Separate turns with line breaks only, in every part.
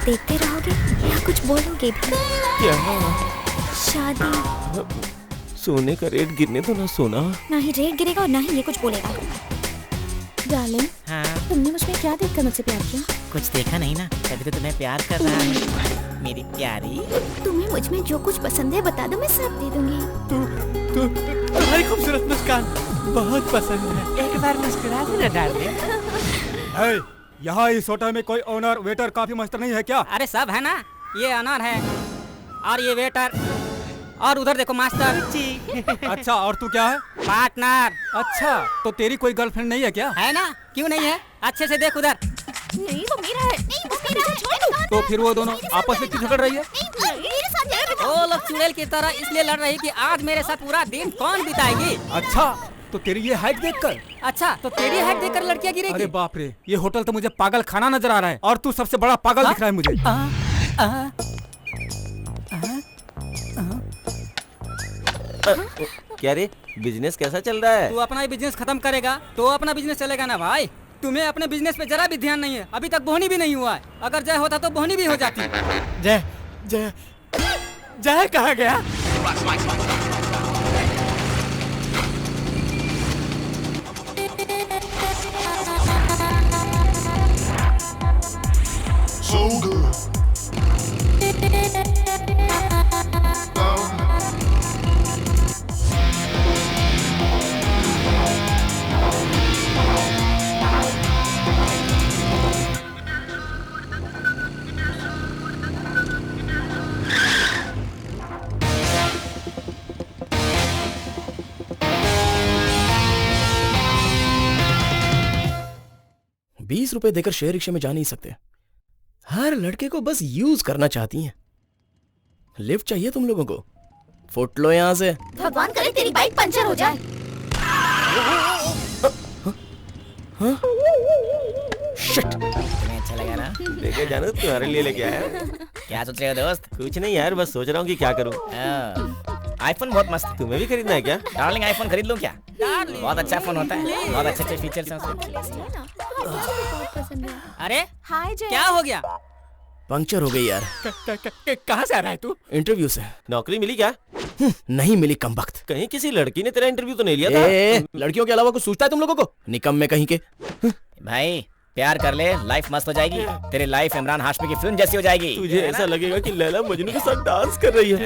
देखते रहोगे या कुछ बोलोगे भी?
क्या?
शादी।
सोने का रेट गिरने तो ना सोना।
ना ही रेट गिरेगा और ना ही ये कुछ बोलेगा। डार्लिंग,
हाँ,
तुमने मुझमें क्या देखकर मुझसे प्यार किया?
कुछ देखा नहीं ना, तभी तो तुम्हें प्यार कर रहा है मेरी प्यारी।
तुम्हें मुझमें जो कुछ पसंद है बता दो, मैं सब दे दूंगी।
तुम्हारी खूबसूरत मुस्कान बहुत पसंद है, एक बार मुस्कुरा दो ना डार्लिंग।
यहाँ इस होटल में कोई ओनर, वेटर, काफी मास्टर नहीं है क्या?
अरे सब है ना, ये ऑनर है और ये वेटर और उधर देखो मास्टर जी।
अच्छा, और तू क्या है?
पार्टनर।
अच्छा, तो तेरी कोई गर्लफ्रेंड नहीं है क्या?
है ना, क्यों नहीं है? अच्छे से देख उधर।
नहीं वो मेरा है, नहीं वो मेरा है, छोड़ दो।
तो फिर वो दोनों आपस में क्यों झगड़ रही है?
नहीं मेरे साथ झगड़
वो लोग चुड़ैल की तरह इसलिए लड़ रही कि आज मेरे साथ पूरा दिन कौन बिताएगी।
अच्छा, तो तेरी ये हाइट देखकर?
अच्छा, तो तेरी हाइट देखकर लड़कियां गिरेगी।
अरे बाप रे, ये होटल तो मुझे पागल खाना नजर आ रहा है और तू सबसे बड़ा पागल दिख रहा है मुझे।
क्या रे, बिजनेस कैसा चल रहा है?
तू अपना ही बिजनेस खत्म करेगा तो अपना बिजनेस चलेगा ना भाई। तुम्हें अपने बिजनेस पे जरा भी ध्यान नहीं है, अभी तक बोहनी भी नहीं हुआ है। अगर जय होता तो बोहनी भी हो जाती।
जय जय जय कहाँ गया?
So good.
₹20 देकर शेयर रिक्शे में जा नहीं सकते। हर लड़के को बस यूज करना चाहती हैं। लिफ्ट चाहिए तुम लोगों को? फुट लो यहाँ से।
भगवान करे तेरी बाइक पंचर हो जाए।
शिट।
तुम्हें अच्छा लगा ना?
लेके जाना तुम्हारे लिए लेके आया।
क्या सोच रहे हो दोस्त?
कुछ नहीं यार, बस सोच रहा हूँ कि क्या करूँ।
आईफोन बहुत मस्त है।
तुम्हें भी खरीदना है क्या?
डार्लिंग आईफोन खरीद लूं क्या? बहुत अच्छा फोन होता है, बहुत अच्छे अच्छे फीचर्स हैं उसमें।
बहुत पसंद है।
अरे
हाय जय।
क्या हो गया?
पंक्चर हो गई यार।
कहाँ से आ रहा है तू?
इंटरव्यू से।
नौकरी मिली क्या?
नहीं मिली कमबख्त।
कहीं किसी लड़की ने तेरा इंटरव्यू तो नहीं लिया था?
लड़कियों के अलावा कुछ सोचता है तुम लोगों को? निकम्मे कहीं के।
भाई प्यार कर ले, लाइफ मस्त हो जाएगी। तेरी लाइफ इमरान हाशमी की फिल्म जैसी हो जाएगी।
तुझे ऐसा लगेगा कि लैला मजनू के साथ डांस कर रही है।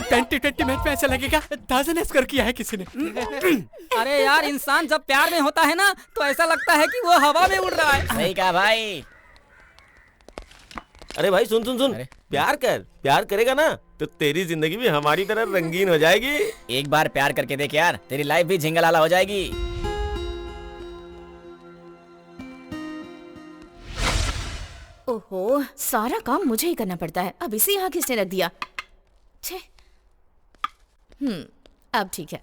2020 मैच में ऐसा लगेगा 1000 स्कोर किया है किसी ने।
अरे यार, इंसान जब प्यार में होता है ना तो ऐसा लगता है कि वो हवा में उड़ रहा है। सही कहा भाई।
अरे भाई सुन सुन सुन, प्यार कर, प्यार करेगा ना तो तेरी जिंदगी भी हमारी तरह रंगीन हो जाएगी।
एक बार प्यार करके देख यार, तेरी लाइफ भी झिंगलाला हो जाएगी।
ओहो, सारा काम मुझे ही करना पड़ता है। अब इसे यहाँ किसने रख दिया? छे। अब ठीक है।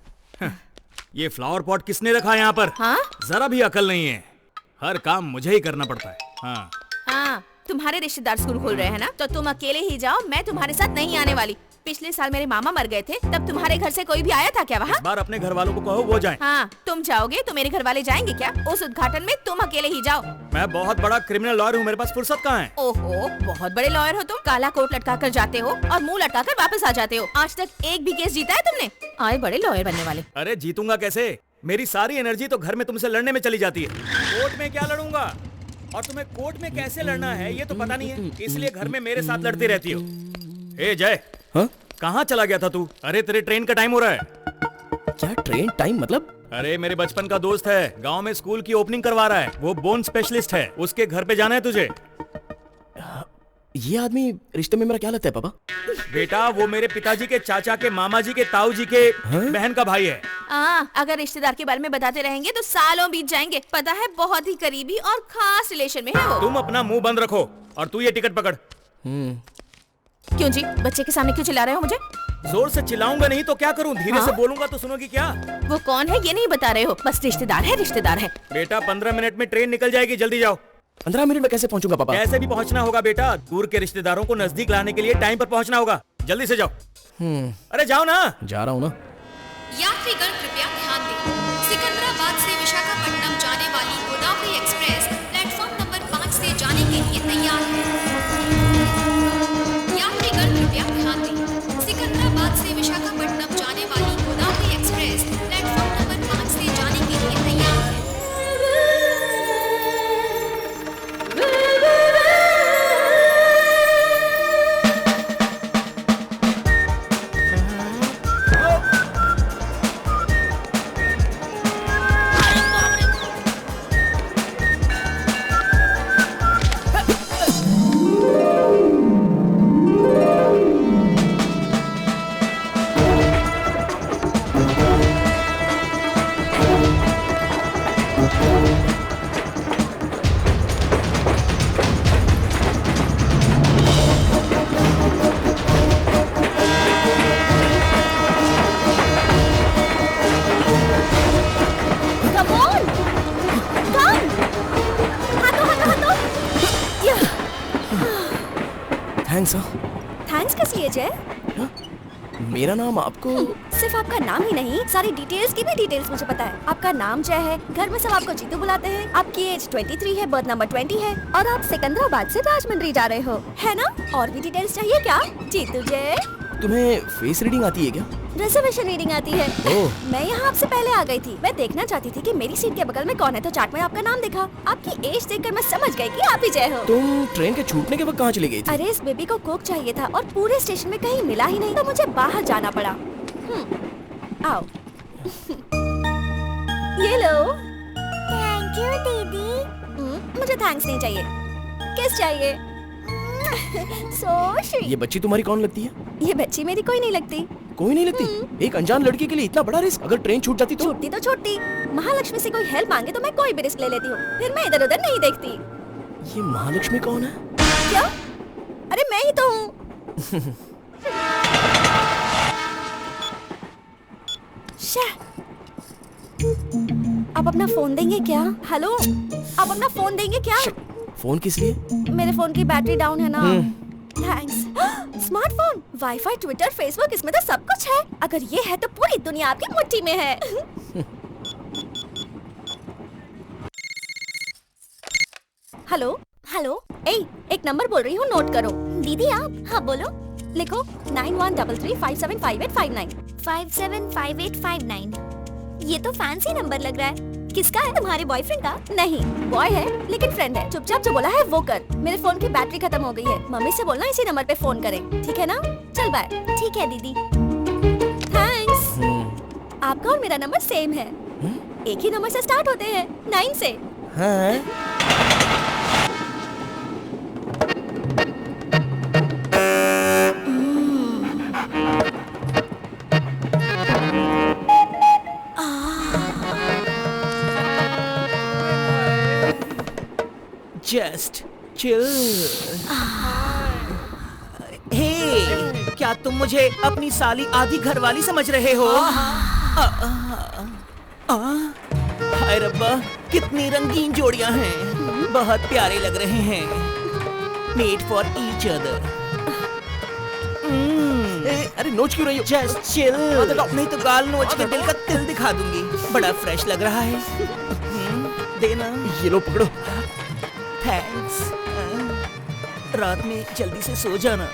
ये फ्लावर पॉट किसने रखा है यहाँ पर?
हाँ
जरा भी अकल नहीं है, हर काम मुझे ही करना पड़ता है। हाँ
हाँ, तुम्हारे रिश्तेदार स्कूल खोल रहे हैं ना, तो तुम अकेले ही जाओ, मैं तुम्हारे साथ नहीं आने वाली। पिछले साल मेरे मामा मर गए थे, तब तुम्हारे घर से कोई भी आया था क्या वहाँ?
इस बार अपने घर वालों को कहो वो जाएं।
हाँ, तुम जाओगे तो मेरे घर वाले जाएंगे क्या? उस उद्घाटन में तुम अकेले ही जाओ।
मैं बहुत बड़ा क्रिमिनल लॉयर हूँ, मेरे पास फुर्सत कहाँ है?
ओहो, बहुत बड़े लॉयर हो तुम। काला कोट लटका कर जाते हो और मुंह लटका कर वापस आ जाते हो। आज तक एक भी केस जीता है तुमने? आए बड़े लॉयर बनने वाले।
अरे जीतूंगा कैसे? मेरी सारी एनर्जी तो घर में तुमसे लड़ने में चली जाती है। कोर्ट में क्या लड़ूंगा? और तुम्हें कोर्ट में कैसे लड़ना है ये तो पता नहीं है, इसलिए घर में मेरे साथ लड़ती रहती हो। ए जय, कहाँ चला गया था तू? अरे तेरे ट्रेन का टाइम हो रहा है।
क्या ट्रेन टाइम मतलब?
अरे मेरे बचपन का दोस्त है, गांव में स्कूल की ओपनिंग करवा रहा है, वो बोन स्पेशलिस्ट है, उसके घर पे जाना है तुझे।
ये आदमी रिश्ते में मेरा क्या लगता है पापा?
बेटा वो मेरे पिताजी के चाचा के मामा जी के ताऊ जी के बहन का भाई है।
अगर रिश्तेदार के बारे में बताते रहेंगे तो सालों बीत जाएंगे। पता है, बहुत ही करीबी और खास रिलेशन में है वो।
तुम अपना मुंह बंद रखो और तू ये टिकट पकड़।
क्यों जी, बच्चे के सामने क्यों चिल्ला रहे हो मुझे?
जोर से चिल्लाऊंगा नहीं तो क्या करूं? धीरे से बोलूंगा तो सुनोगी क्या?
वो कौन है ये नहीं बता रहे हो, बस रिश्तेदार है, रिश्तेदार है।
बेटा 15 मिनट में ट्रेन निकल जाएगी, जल्दी जाओ।
15 मिनट में कैसे पहुंचूंगा पापा?
कैसे भी पहुंचना होगा बेटा, दूर के रिश्तेदारों को नजदीक लाने के लिए टाइम पर पहुंचना होगा, जल्दी से जाओ। अरे जाओ ना।
जा रहा हूँ ना।
यात्रीगण कृपया ध्यान दें, सिकंदराबाद से विशाखापट्टनम जाने वाली गोदावरी एक्सप्रेस प्लेटफॉर्म नंबर 5 से जाने के लिए तैयार है।
थैंक्स।
थैंक्स किस लिए जय?
मेरा नाम आपको
सिर्फ आपका नाम ही नहीं, सारी डिटेल्स की भी डिटेल्स मुझे पता है। आपका नाम जय है, घर में सब आपको जीतू बुलाते हैं, आपकी एज 23 है, बर्थ नंबर 20 है और आप सिकंदराबाद से राजमंड्री जा रहे हो, है ना? और भी डिटेल्स चाहिए क्या जीतू जय?
तुम्हें फेस रीडिंग आती है क्या?
रिजर्वेशन रीडिंग आती है।
ओह।
मैं यहाँ आपसे पहले आ गई थी। मैं देखना चाहती थी कि मेरी सीट के बगल में कौन है, तो चार्ट में आपका नाम दिखा। आपकी एज देखकर मैं समझ गई कि आप ही जय हो।
तुम ट्रेन के छूटने के वक्त कहाँ चली गई थी?
अरे इस बेबी को कोक चाहिए था और पूरे स्टेशन में कहीं मिला ही नहीं, तो मुझे बाहर जाना पड़ा। आओ। ये लो। थैंक यू दीदी। मुझे थैंक्स नहीं चाहिए, किस चाहिए? So sweet।
ये बच्ची तुम्हारी कौन लगती है?
ये बच्ची मेरी कोई नहीं लगती।
कोई नहीं लगती? एक अनजान लड़की के लिए इतना बड़ा रिस्क? अगर ट्रेन छूट जाती तो?
छूटती तो छूटती। महालक्ष्मी से कोई हेल्प मांगे तो मैं कोई भी रिस्क ले लेती हूँ, फिर मैं इधर उधर नहीं देखती।
ये महालक्ष्मी कौन है?
क्या? अरे मैं ही तो हूँ। आप अपना फोन देंगे क्या? हेलो, आप अपना फोन देंगे क्या?
फोन किस लिए?
मेरे फोन की बैटरी डाउन है ना। Thanks. Smartphone, wifi, Twitter, Facebook, इसमें तो सब कुछ है। अगर ये है तो पूरी दुनिया आपकी मुट्ठी में है। हेलो हेलो, एक नंबर बोल रही हूँ, नोट करो। दीदी आप? हाँ बोलो। लिखो 9133575859। 575859। ये तो फैंसी नंबर लग रहा है। किसका है? तुम्हारे बॉयफ्रेंड का? नहीं, बॉय है लेकिन फ्रेंड है। चुपचाप जो बोला है वो कर। मेरे फोन की बैटरी खत्म हो गई है। मम्मी से बोलना इसी नंबर पे फोन करें, ठीक है ना? चल बाय। ठीक है दीदी। थैंक्स। आपका और मेरा नंबर सेम है। एक ही नंबर से स्टार्ट होते हैं, 9 से।
हाँ।
Just chill. हे, क्या तुम मुझे अपनी साली आधी घरवाली समझ रहे हो? हाय रब्बा, कितनी रंगीन जोड़ियां हैं, बहुत प्यारे लग रहे हैं। Made for each other.
अरे नोच क्यों रही हो?
जस्ट चिल, नहीं तो गाल नोच के दिल का तिल दिखा दूंगी। बड़ा फ्रेश लग रहा है। देना।
ये लो पकड़ो।
थैंक्स। रात में जल्दी से सो जाना,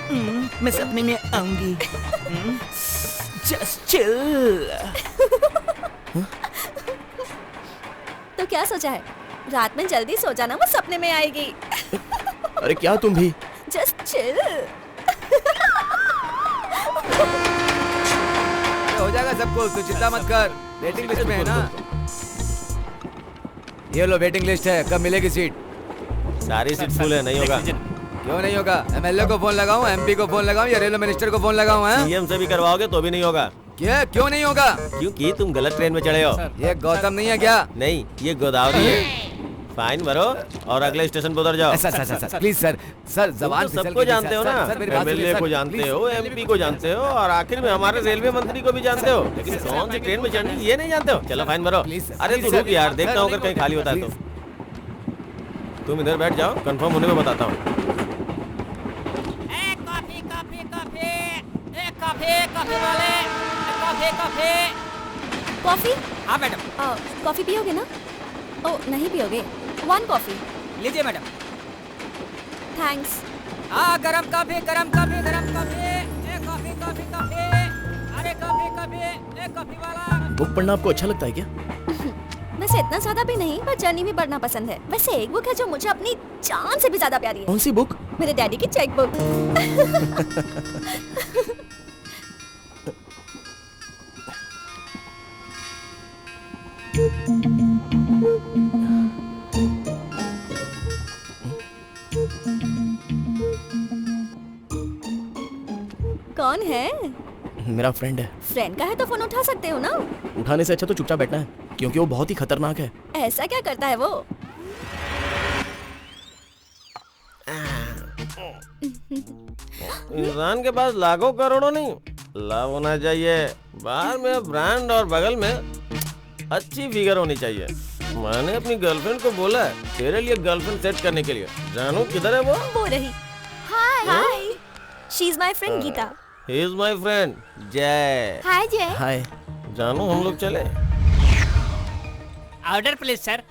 मैं सपने में आऊंगी। Just chill.
तो क्या सोचा है? रात में जल्दी सो जाना, वो सपने में आएगी।
अरे क्या तुम भी?
Just chill.
हो जाएगा सबको, तू चिंता मत कर। वेटिंग लिस्ट में है ना? ये लो वेटिंग लिस्ट है, कब मिलेगी सीट?
सारी सीट फुल है, नहीं होगा।
क्यों नहीं होगा? एमएलए को फोन लगाऊं, एमपी को फोन लगाऊं या रेलवे मिनिस्टर को फोन लगाऊं? हैं?
सीएम से भी करवाओगे तो भी नहीं होगा।
क्या? क्यों नहीं होगा?
क्योंकि तुम गलत ट्रेन में चढ़े हो।
ये गौतम नहीं है क्या?
नहीं, ये गोदावरी है। फाइन भरो और अगले स्टेशन पर उतर जाओ।
सर प्लीज सर जबान
तुम तो सबको जानते हो ना, एमएलए को जानते हो, एमपी को जानते हो और आखिर में हमारे रेलवे मंत्री को भी जानते हो, लेकिन कौन सी ट्रेन में चढ़नी ये नहीं जानते हो। चलो फाइन भरो। अरे तू रुक यार, देखता हूँ अगर कहीं खाली होता है तो। तुम इधर बैठ जाओ, कंफर्म होने में बताता हूँ।
कॉफी?
हाँ मैडम।
कॉफी पियोगे ना? ओ नहीं पियोगे? 1 कॉफी।
लीजिए मैडम।
थैंक्स।
हाँ, गरम कॉफी, गरम कॉफी, गरम कॉफी। एक कॉफी, कॉफी, कॉफी। अरे कॉफी, कॉफी, एक कॉफी वाला।
बुक पढ़ना आपको अच्छा लगता है क्या?
वैसे इतना ज्यादा भी नहीं, पर जर्नी भी पढ़ना पसंद है। वैसे एक बुक है जो मुझे अपनी जान से भी ज्यादा प्यारी है।
कौन सी बुक?
मेरे डैडी की चेक बुक। कौन है?
मेरा फ्रेंड है।
फ्रेंड का है तो फोन उठा सकते हो ना?
उठाने से अच्छा तो चुपचाप बैठना है, क्योंकि वो बहुत ही खतरनाक है।
ऐसा क्या करता है वो?
इंसान के पास लाखों करोड़ों नहीं, लाभ होना चाहिए। बाहर में ब्रांड और बगल में अच्छी फिगर होनी चाहिए। मैंने अपनी गर्लफ्रेंड को बोला है तेरे लिए गर्लफ्रेंड सेट करने के लिए। जानू किधर है वो?
रही। Hi hi. She is my friend Geeta.
He is my friend Jay.
Hi Jay.
Hi.
जानू हम लोग चले।
Order please sir.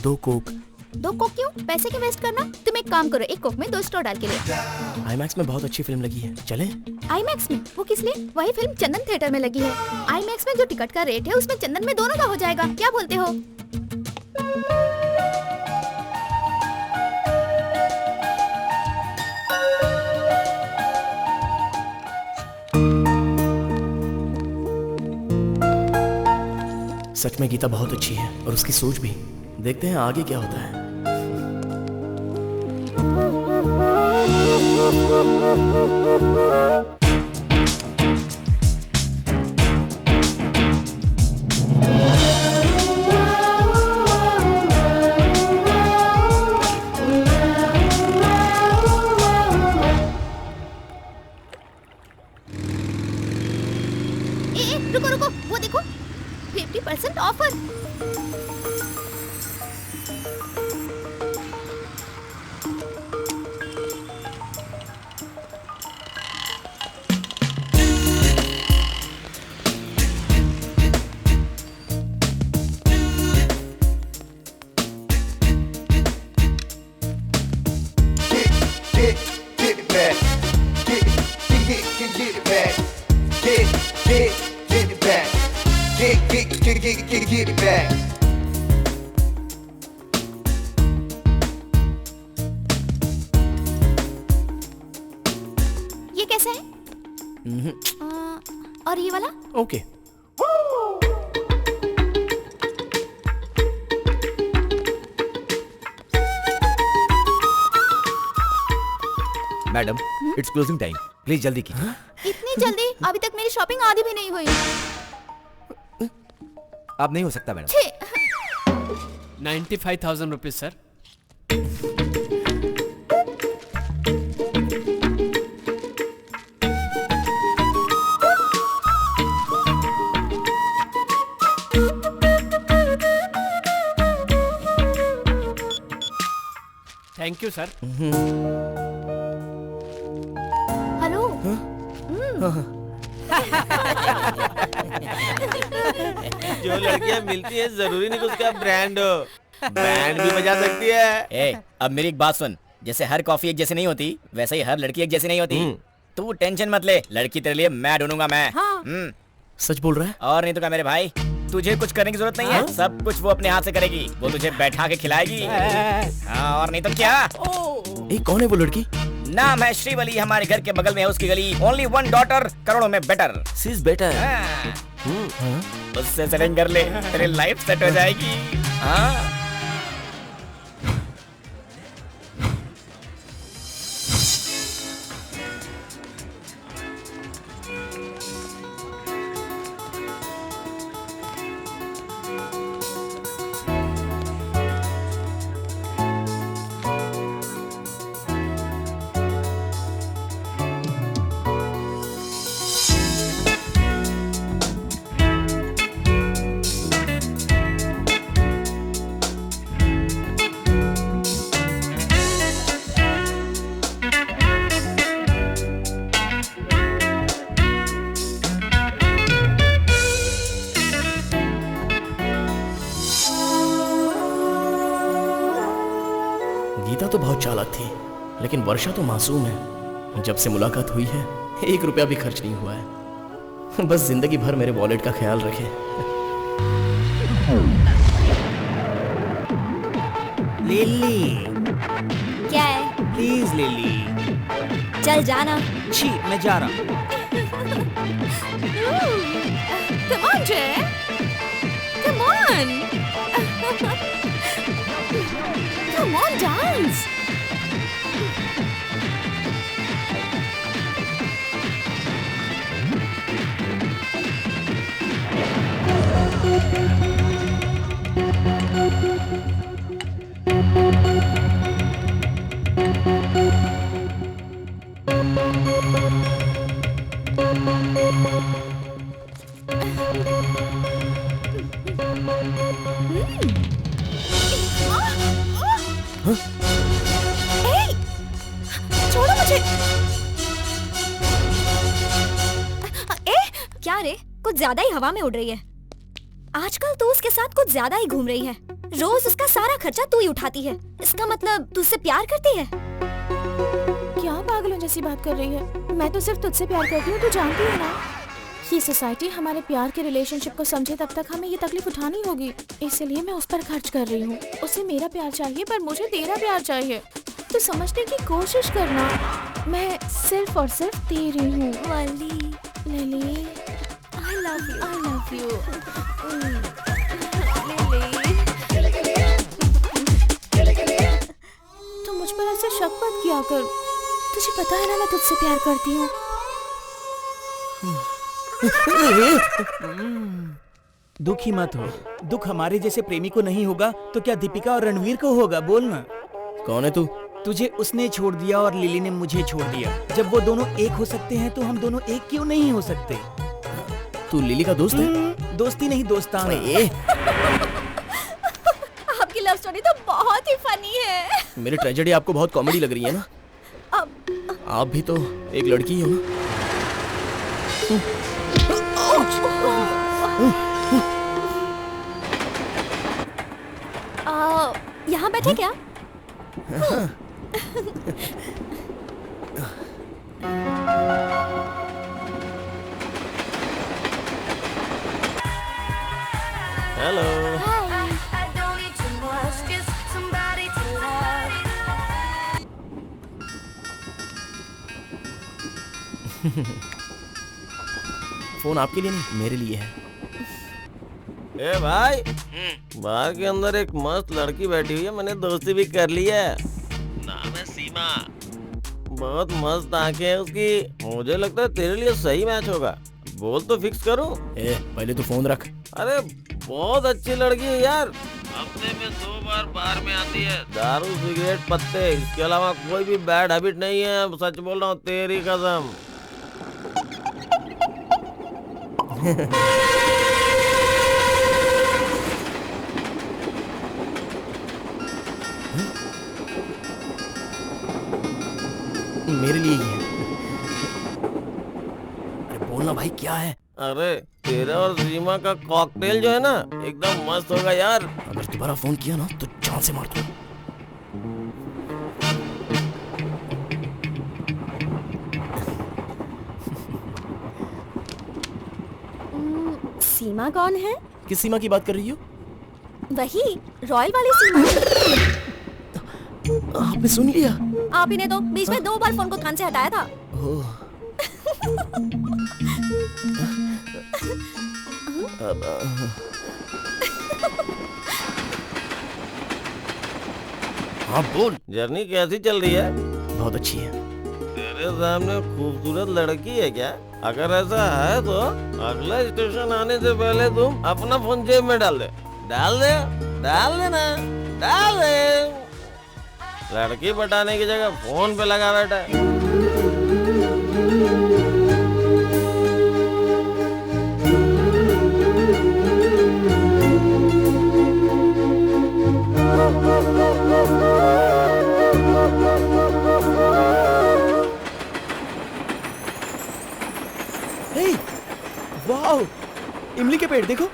2 coke.
2 coke क्यों? पैसे क्यों वेस्ट करना? तुम एक काम करो, 1 कोक में 2 स्ट्रॉ डाल के ले।
आईमैक्स में बहुत अच्छी फिल्म लगी है, चलें?
आईमैक्स में? वो किस लिए? वही फिल्म चंदन थिएटर में लगी है। आईमैक्स में जो टिकट का रेट है उसमें चंदन में दोनों का हो जाएगा। क्या बोलते हो?
सच में गीता बहुत अच्छी है और उसकी सोच भी। देखते हैं आगे क्या होता है।
रुको रुको, वो देखो 50% offer.
Get it back. Get it back. Get it back. Get it back.
ये कैसा है? और ये वाला?
Okay.
Madam it's closing time, please जल्दी कीजिए।
इतनी जल्दी? अभी तक मेरी शॉपिंग आधी भी नहीं हुई।
अब नहीं हो सकता मैडम।
छी।
95,000 rupees sir. Thank you sir.
Hello.
जो लड़कियां मिलती है जरूरी नहीं कि उसका ब्रांड हो, बैंड भी बजा सकती है।
ए, अब मेरी एक बात सुन। जैसे हर कॉफी एक जैसी नहीं होती, वैसे ही हर लड़की एक जैसी नहीं होती। तू टेंशन मत ले, लड़की तेरे लिए मैं ढूंढूंगा मैं। सच बोल रहा है? और नहीं तो क्या मेरे भाई, तुझे कुछ करने की जरूरत नहीं है। सब कुछ वो अपने हाथ से करेगी। वो तुझे बैठा के खिलाएगी। हाँ, और नहीं तो क्या। ए, कौन है वो लड़की? नाम है श्रीवली, हमारे घर के बगल में है उसकी गली। ओनली 1 डॉटर, करोड़ों में बेटर। She is better. उससे सेटिंग कर ले, तेरी लाइफ सेट हो जाएगी। हाँ। गीता तो बहुत चालाक थी, लेकिन वर्षा तो मासूम है। जब से मुलाकात हुई है 1 रुपया भी खर्च नहीं हुआ है। बस जिंदगी भर मेरे वॉलेट का ख्याल रखे।
लिली
क्या है?
Please lily.
चल जाना।
छी, मैं जा रहा हूँ।
Come on, Jay. Come on. Come on, dance. छोड़ो मुझे। ए, क्या रे, कुछ ज्यादा ही हवा में उड़ रही है। आजकल तो उसके साथ कुछ ज्यादा ही घूम रही है। रोज उसका सारा खर्चा तू ही उठाती है। इसका मतलब तू उससे प्यार करती है?
क्या पागलों जैसी बात कर रही है? मैं तो सिर्फ तुझसे प्यार करती हूँ, तू जानती है ना। ये सोसाइटी हमारे प्यार के रिलेशनशिप को समझे तब तक हमें ये तकलीफ उठानी होगी, इसलिए मैं उस पर खर्च कर रही हूँ। उसे मेरा प्यार चाहिए पर मुझे तेरा प्यार चाहिए। तो समझने की कोशिश करना, मैं सिर्फ और सिर्फ तेरी हूँ। Lily, I love you, I love you। तुम मुझ पर ऐसे शक मत किया कर, तुझे पता है ना मैं तुझसे प्यार करती हूँ।
दुखी मत हो, दुख हमारे जैसे प्रेमी को नहीं होगा तो क्या दीपिका और रणवीर को होगा? बोल ना।
कौन है तू?
तुझे उसने छोड़ दिया और लिली ने मुझे छोड़ दिया। जब वो दोनों एक हो सकते हैं तो हम दोनों एक क्यों नहीं हो सकते?
तू लिली का दोस्त है?
दोस्ती नहीं, दोस्ताना।
आपकी लव स्टोरी तो बहुत ही फनी है।
मेरी ट्रेजेडी आपको बहुत कॉमेडी लग रही है ना? आप भी तो एक लड़की हो ना?
यहाँ बैठे क्या?
हेलो।
फोन आपके लिए नहीं, मेरे लिए है।
ए भाई, बार के अंदर एक मस्त लड़की बैठी हुई है, मैंने दोस्ती भी कर ली है। नाम है सीमा। बहुत मस्त आंखें है उसकी। मुझे लगता है तेरे लिए सही मैच होगा। बोल तो फिक्स करूं?
पहले तो फोन रख।
अरे बहुत अच्छी लड़की है यार। हफ्ते में 2 बार बार में आती है। दारू, सिगरेट, पत्ते, इसके अलावा कोई भी बैड हैबिट नहीं है। सच बोल रहा हूँ, तेरी कसम।
मेरे लिए ही है। अरे बोलना भाई, क्या है?
अरे तेरा और सीमा का कॉकटेल जो है ना, एकदम मस्त होगा यार।
अगर दोबारा फोन किया ना तो जान से मार दूं।
सीमा कौन है?
किस सीमा की बात कर रही हो?
वही रॉयल वाली सीमा।
आपने सुन लिया?
आप ही ने तो बीच में 2 बार फोन को कान से हटाया था।
हाँ बोल। जर्नी कैसी चल रही है?
बहुत अच्छी है।
तेरे सामने खूबसूरत लड़की है क्या? अगर ऐसा है तो अगला स्टेशन आने से पहले तुम अपना फोन जेब में डाल दे। डाल दे, डाल देना, डाल दे। लड़की पटाने की जगह फोन पे लगा बैठा है।
वाओ, इमली के पेड़ देखो।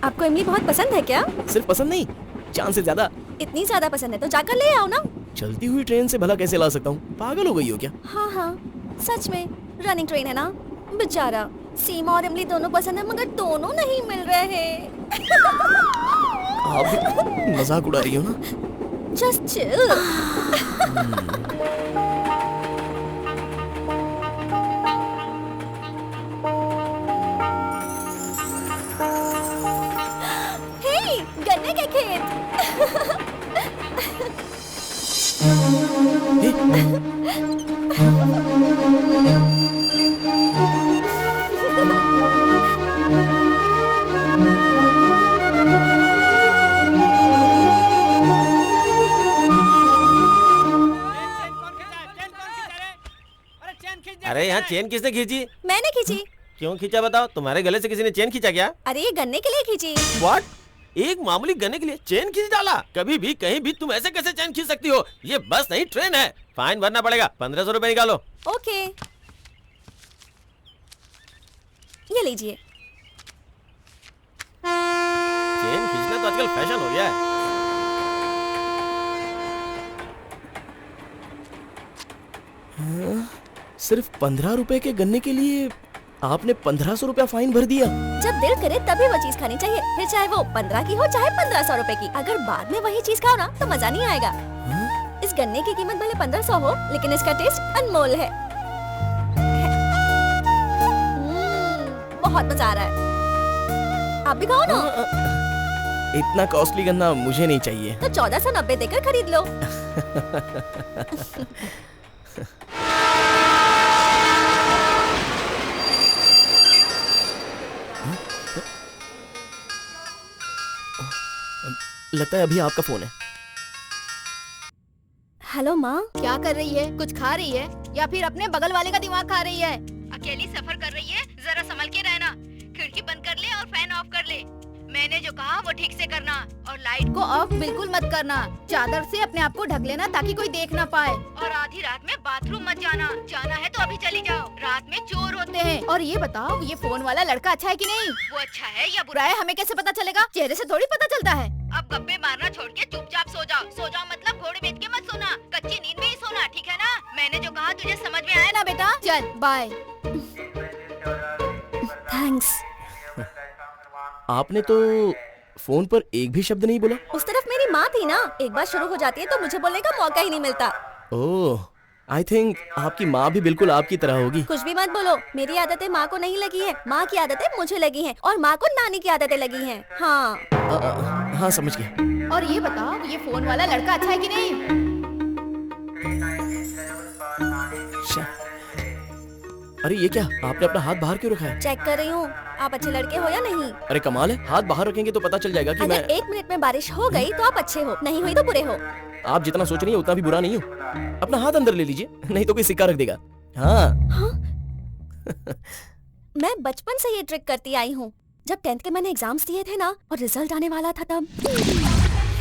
आपको इमली बहुत पसंद है क्या?
सिर्फ पसंद नहीं, चांद से ज्यादा।
इतनी ज्यादा पसंद है तो जाकर ले आओ ना।
चलती हुई ट्रेन से भला कैसे ला सकता हूँ? पागल हो गई हो क्या?
हाँ हाँ, सच में रनिंग ट्रेन है ना। बेचारा, सीमा और इमली दोनों पसंद है मगर दोनों नहीं मिल रहे।
आप भी मजाक उड़ा रही हो ना?
Just chill. हे, गन्ने के खेत।
अरे यहाँ चेन किसने खींची?
मैंने खींची।
क्यों खींचा बताओ? तुम्हारे गले से किसी ने चेन खींचा क्या?
अरे ये गन्ने के लिए खींची।
What? एक मामूली गन्ने के लिए चेन खींच डाला। कभी भी कहीं भी तुम ऐसे कैसे चेन खींच सकती हो? ये बस नहीं ट्रेन है। फाइन भरना पड़ेगा। 1500 रुपए निकालो।
ओके, ये लीजिए।
चेन खींचना तो आजकल फैशन हो गया है।
सिर्फ 15 रुपए के गन्ने के लिए आपने 1500 रुपया फाइन भर दिया।
जब दिल करे तभी वो चीज खानी चाहिए, फिर चाहे वो 15 की हो चाहे 1500 रुपए की। अगर बाद में वही चीज खाओ ना तो मजा नहीं आएगा। इस गन्ने की कीमत भले 1500 हो, लेकिन इसका टेस्ट अनमोल है। बहुत मजा आ रहा है। आप भी खाओ ना।
इतना कॉस्टली गन्ना मुझे नहीं चाहिए।
तो 1490 देकर खरीद लो।
लगता है अभी आपका फोन है।
हेलो माँ।
क्या कर रही है? कुछ खा रही है या फिर अपने बगल वाले का दिमाग खा रही है? अकेली सफर कर रही है, जरा संभल के रहना। खिड़की बंद कर ले और फैन ऑफ कर ले। मैंने जो कहा वो ठीक से करना और लाइट को ऑफ बिल्कुल मत करना। चादर से अपने आप को ढक लेना ताकि कोई देख ना पाए। और आधी रात में बाथरूम मत जाना। जाना है तो अभी चली जाओ, रात में चोर होते हैं। और ये बताओ, ये फोन वाला लड़का अच्छा है कि नहीं? वो अच्छा है या बुरा है हमें कैसे पता चलेगा? चेहरे से थोड़ी पता चलता है। अब गप्पे मारना छोड़ के चुपचाप सो जाओ। सो जाओ मतलब घोड़े बेच के मत सोना, कच्ची नींद में ही सोना, ठीक है ना? मैंने जो कहा तुझे समझ में आया ना बेटा? चल बाय।
थैंक्स।
आपने तो फोन पर एक भी शब्द नहीं बोला।
उस तरफ मेरी माँ थी ना, एक बार शुरू हो जाती है तो मुझे बोलने का मौका ही नहीं मिलता।
ओह, आई थिंक आपकी माँ भी बिल्कुल आपकी तरह होगी।
कुछ भी मत बोलो, मेरी आदतें माँ को नहीं लगी है, माँ की आदतें मुझे लगी हैं और माँ को नानी की आदतें लगी हैं। हाँ
हाँ समझ गया।
और ये बताओ, ये फोन वाला लड़का अच्छा है कि नहीं?
अरे ये क्या, आपने अपना हाथ बाहर क्यों रखा है?
चेक कर रही हूँ आप अच्छे लड़के हो या नहीं।
अरे कमाल है, हाथ बाहर रखेंगे तो पता चल जाएगा कि मैं।
अगर 1 मिनट में बारिश हो गई तो आप अच्छे हो, नहीं हुई तो बुरे हो।
आप जितना सोच रही हैं उतना भी बुरा नहीं हो। अपना हाथ अंदर ले लीजिए, नहीं तो कोई सिक्का रख देगा। हाँ।
मैं बचपन से ये ट्रिक करती आई हूँ। जब 10th के मैंने एग्जाम्स दिए थे ना और रिजल्ट आने वाला था तब।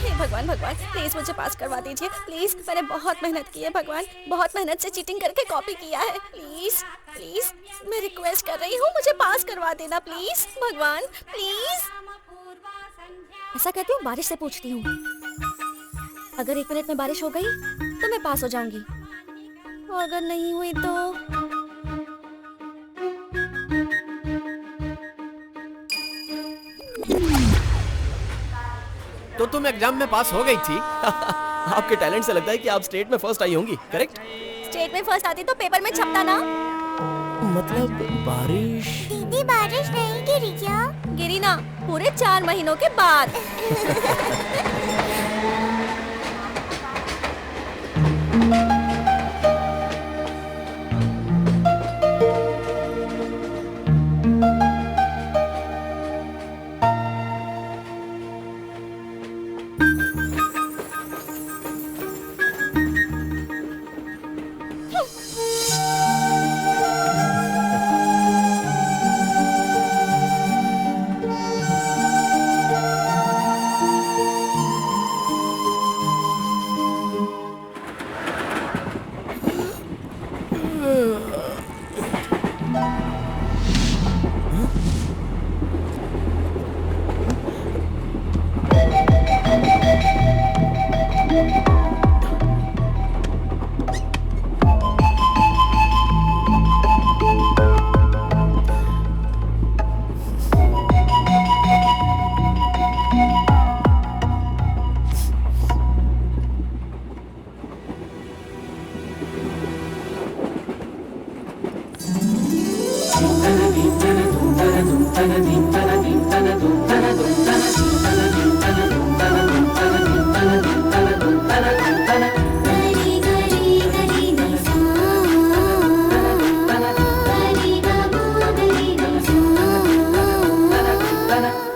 हे भगवान भगवान, प्लीज मुझे पास करवा दीजिए प्लीज। मैंने बहुत मेहनत की है भगवान, बहुत मेहनत से चीटिंग करके कॉपी किया है। प्लीज प्लीज मैं रिक्वेस्ट कर रही हूँ, मुझे पास करवा देना प्लीज भगवान प्लीज। ऐसा कहती हूँ, बारिश से पूछती हूँ। अगर 1 मिनट में बारिश हो गई तो मैं पास हो जाऊंगी, और अगर नहीं हुई
तो तुम एग्जाम में पास हो गई थी। आपके टैलेंट से लगता है कि आप स्टेट में फर्स्ट आई होंगी, करेक्ट?
स्टेट में फर्स्ट आती तो पेपर में छपता ना।
मतलब बारिश।
दीदी बारिश नहीं गिरी क्या? गिरी ना, पूरे 4 महीनों के बाद।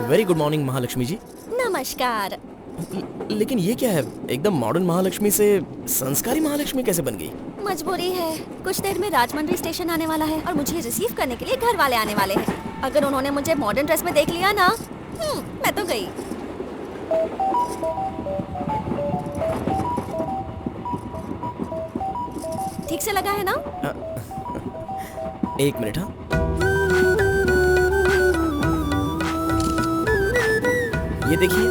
वेरी गुड मॉर्निंग महालक्ष्मी जी।
नमस्कार।
लेकिन ये क्या है, एकदम मॉडर्न महालक्ष्मी से संस्कारी महालक्ष्मी कैसे बन गई?
मजबूरी है, कुछ देर में राजमंड्री स्टेशन आने वाला है और मुझे रिसीव करने के लिए घर वाले आने वाले हैं। अगर उन्होंने मुझे मॉडर्न ड्रेस में देख लिया ना, मैं तो गई। ठीक से लगा है ना?
एक मिनट। हाँ, ये देखिए।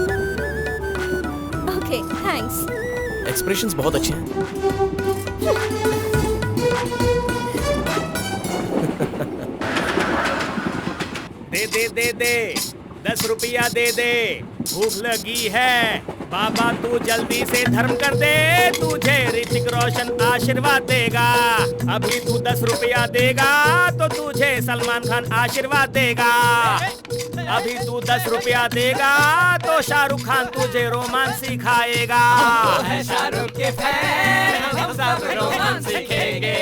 Okay, thanks.
एक्सप्रेशंस बहुत अच्छे हैं।
दे 10 रुपया दे दे, भूख लगी है। बाबा तू जल्दी से धर्म कर दे, तुझे ऋतिक रोशन आशीर्वाद देगा। अभी तू 10 रुपया देगा तो तुझे सलमान खान आशीर्वाद देगा। अभी तू 10 रुपया देगा तो शाहरुख खान तुझे रोमांस सिखाएगा।
शाहरुख के फैन, हम सब रोमांस सीखेंगे।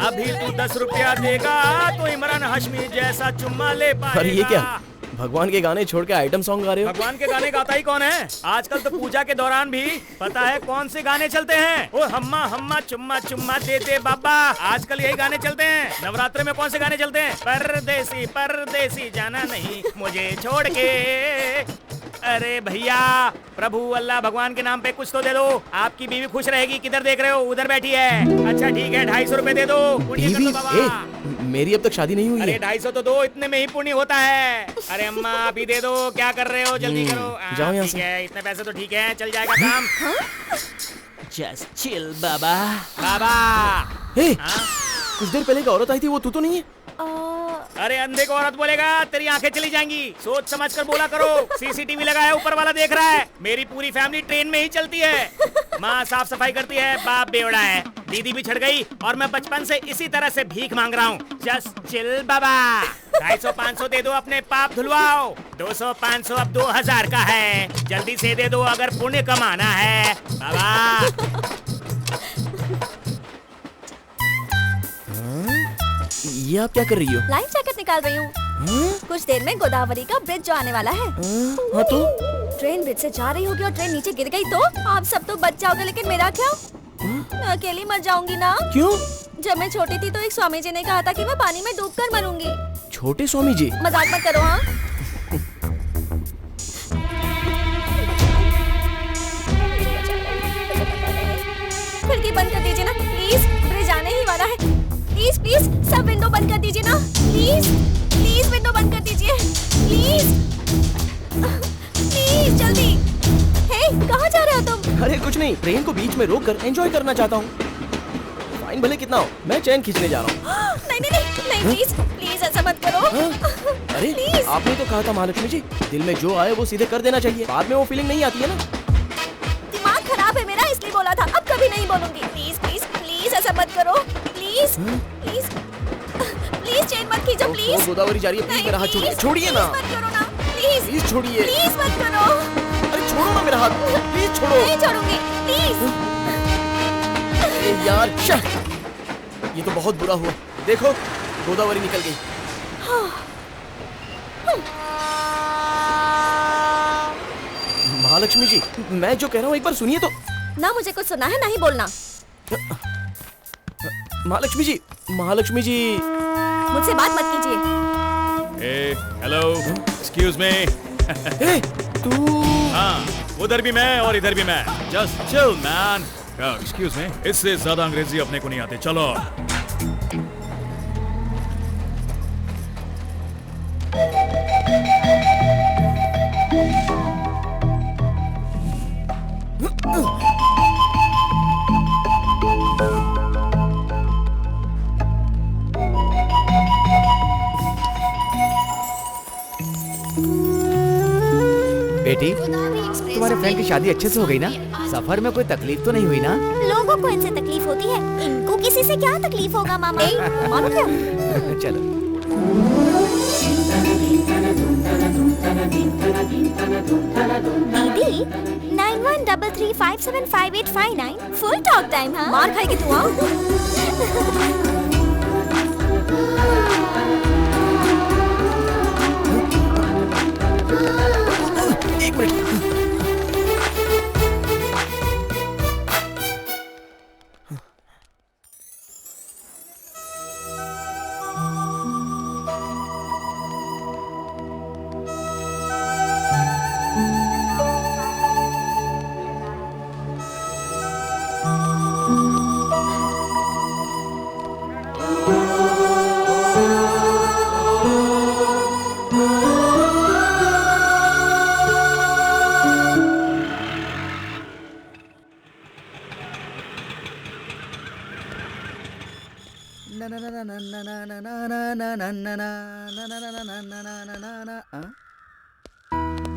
अभी तू 10 रुपया देगा तो इमरान हाशमी जैसा चुम्मा ले पाएगा।
अरे ये क्या, भगवान के गाने छोड़ के आइटम सॉन्ग गा रहे हो?
भगवान के गाने गाता ही कौन है? आजकल तो पूजा के दौरान भी पता है कौन से गाने चलते हैं? ओ हम्मा हम्मा चुम्मा चुम्मा दे दे बाबा, आजकल यही गाने चलते हैं। नवरात्र में कौन से गाने चलते हैं? परदेसी परदेसी जाना नहीं मुझे छोड़ के। अरे भैया, प्रभु अल्लाह भगवान के नाम पे कुछ तो दे दो, आपकी बीवी खुश रहेगी। किधर देख रहे हो? उधर बैठी है। अच्छा ठीक है, 250 रुपए दे दो, पुण्य कर दो बाबा।
मेरी अब तक शादी नहीं हुई है।
अरे 250 तो दो, इतने में ही पुण्य होता है। अरे अम्मा अभी दे दो, क्या कर रहे हो? जल्दी करो।
जाओ यहाँ से।
ठीक है, इतने पैसे तो ठीक है, चल जाएगा काम।
जस्ट चिल बाबा।
बाबा
कुछ देर पहले एक औरत आई थी, वो तू तो नहीं है?
अरे अंधे को औरत बोलेगा, तेरी आंखें चली जाएंगी। सोच समझ कर बोला करो। सीसीटीवी लगा है, ऊपर वाला देख रहा है। मेरी पूरी फैमिली ट्रेन में ही चलती है। माँ साफ सफाई करती है, बाप बेवड़ा है, दीदी भी छड़ गई और मैं बचपन से इसी तरह से भीख मांग रहा हूँ। जस्ट चिल बाबा। 250-500 दे दो, अपने पाप धुलवाओ। 200-500 अब 2000 का है, जल्दी से दे दो अगर पुण्य कमाना है बाबा।
ये आप क्या कर रही हो?
लाइफ जैकेट निकाल रही हूँ। कुछ देर में गोदावरी का ब्रिज जो आने वाला है।
हाँ तो?
ट्रेन ब्रिज से जा रही होगी और ट्रेन नीचे गिर गई तो आप सब तो बच जाओगे, लेकिन मेरा क्या? मैं अकेली मर जाऊंगी ना।
क्यों?
जब मैं छोटी थी तो एक स्वामी जी ने कहा था कि मैं पानी में डूबकर मरूंगी।
छोटे स्वामी जी?
मजाक मत करो। हाँ, खिड़की बंद कर दीजिए ना प्लीज, ब्रिज आने ही वाला है। प्लीज प्लीज सब विंडो बंद कर दीजिए ना प्लीज। प्लीज विंडो बंद कर दीजिए प्लीज। प्लीज जल्दी। हे, कहाँ जा रहे हो तुम?
अरे कुछ नहीं, ट्रेन को बीच में रोक कर एंजॉय करना चाहता हूँ। फाइन भले कितना हो, मैं चैन खींचने जा रहा हूँ।
नहीं नहीं नहीं नहीं, प्लीज प्लीज ऐसा मत करो।
अरे
प्लीज।
आपने तो कहा था महालक्ष्मी जी, दिल में जो आए वो सीधे कर देना चाहिए, बाद में वो फीलिंग नहीं आती है ना।
दिमाग खराब है मेरा, इसलिए बोला था, अब कभी नहीं बोलूंगी। प्लीज प्लीज प्लीज ऐसा मत करो प्लीज। प्लीज प्लीज चेन मत खींचो प्लीज।
गोदावरी जा रही है, प्लीज मेरा हाथ छोड़िए। छोड़िए ना
मत करो ना प्लीज।
प्लीज छोड़िए।
प्लीज मत करो।
अरे छोड़ो ना मेरा हाथ, प्लीज छोड़ो।
नहीं छोड़ूंगी प्लीज।
अरे यार शह, ये तो बहुत बुरा हुआ। देखो गोदावरी निकल गई। महालक्ष्मी जी, मैं जो कह रहा हूँ एक बार सुनिए तो।
ना मुझे कुछ सुना है ना ही बोलना।
महालक्ष्मी जी, महालक्ष्मी जी।
मुझसे बात मत कीजिए।
Hello, excuse me.
तू?
हाँ, उधर भी मैं और इधर भी मैं। Just chill man. Excuse me, इससे ज्यादा अंग्रेजी अपने को नहीं आते, चलो।
बेटी, तुम्हारे फ्रेंड की शादी अच्छे से हो गई ना? सफर में कोई तकलीफ तो नहीं हुई ना?
लोगों को इनसे तकलीफ होती है, इनको किसी से क्या तकलीफ होगा मामा? मानो क्या?
चलो।
दीदी 9133575859 फुल टॉक टाइम। हाँ, मार खाएगी तू। हाँ,
एक मिनट।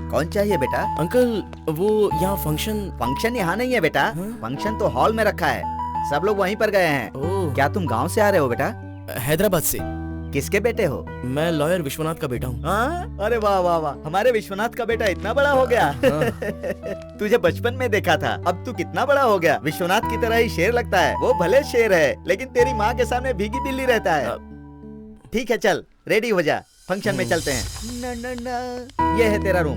कौन चाहिए बेटा?
अंकल वो यहाँ
फंक्शन यहाँ नहीं है बेटा, फंक्शन तो हॉल में रखा है, सब लोग वहीं पर गए हैं। क्या तुम गांव से आ रहे हो बेटा?
हैदराबाद से।
किसके बेटे हो?
मैं लॉयर विश्वनाथ का बेटा हूँ।
अरे वाह वाह वाह, हमारे विश्वनाथ का बेटा इतना बड़ा हो गया। तुझे बचपन में देखा था, अब तू कितना बड़ा हो गया। विश्वनाथ की तरह ही शेर लगता है। वो भले शेर है लेकिन तेरी माँ के सामने भीगी बिल्ली रहता है। ठीक है चल रेडी हो जा, फंक्शन में चलते हैं। न, न, न, ये है तेरा रूम।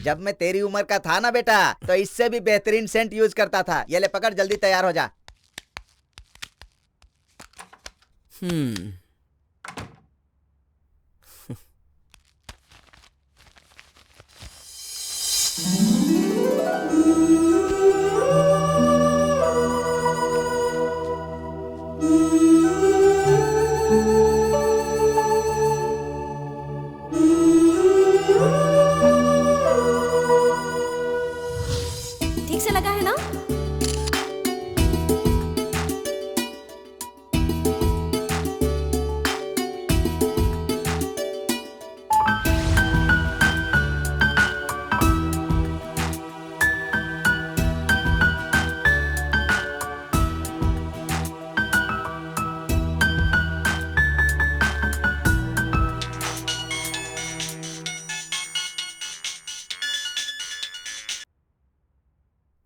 जब मैं तेरी उम्र का था ना बेटा, तो इससे भी बेहतरीन सेंट यूज करता था। ये ले पकड़, जल्दी तैयार हो जा।
ठीक से लगा है ना?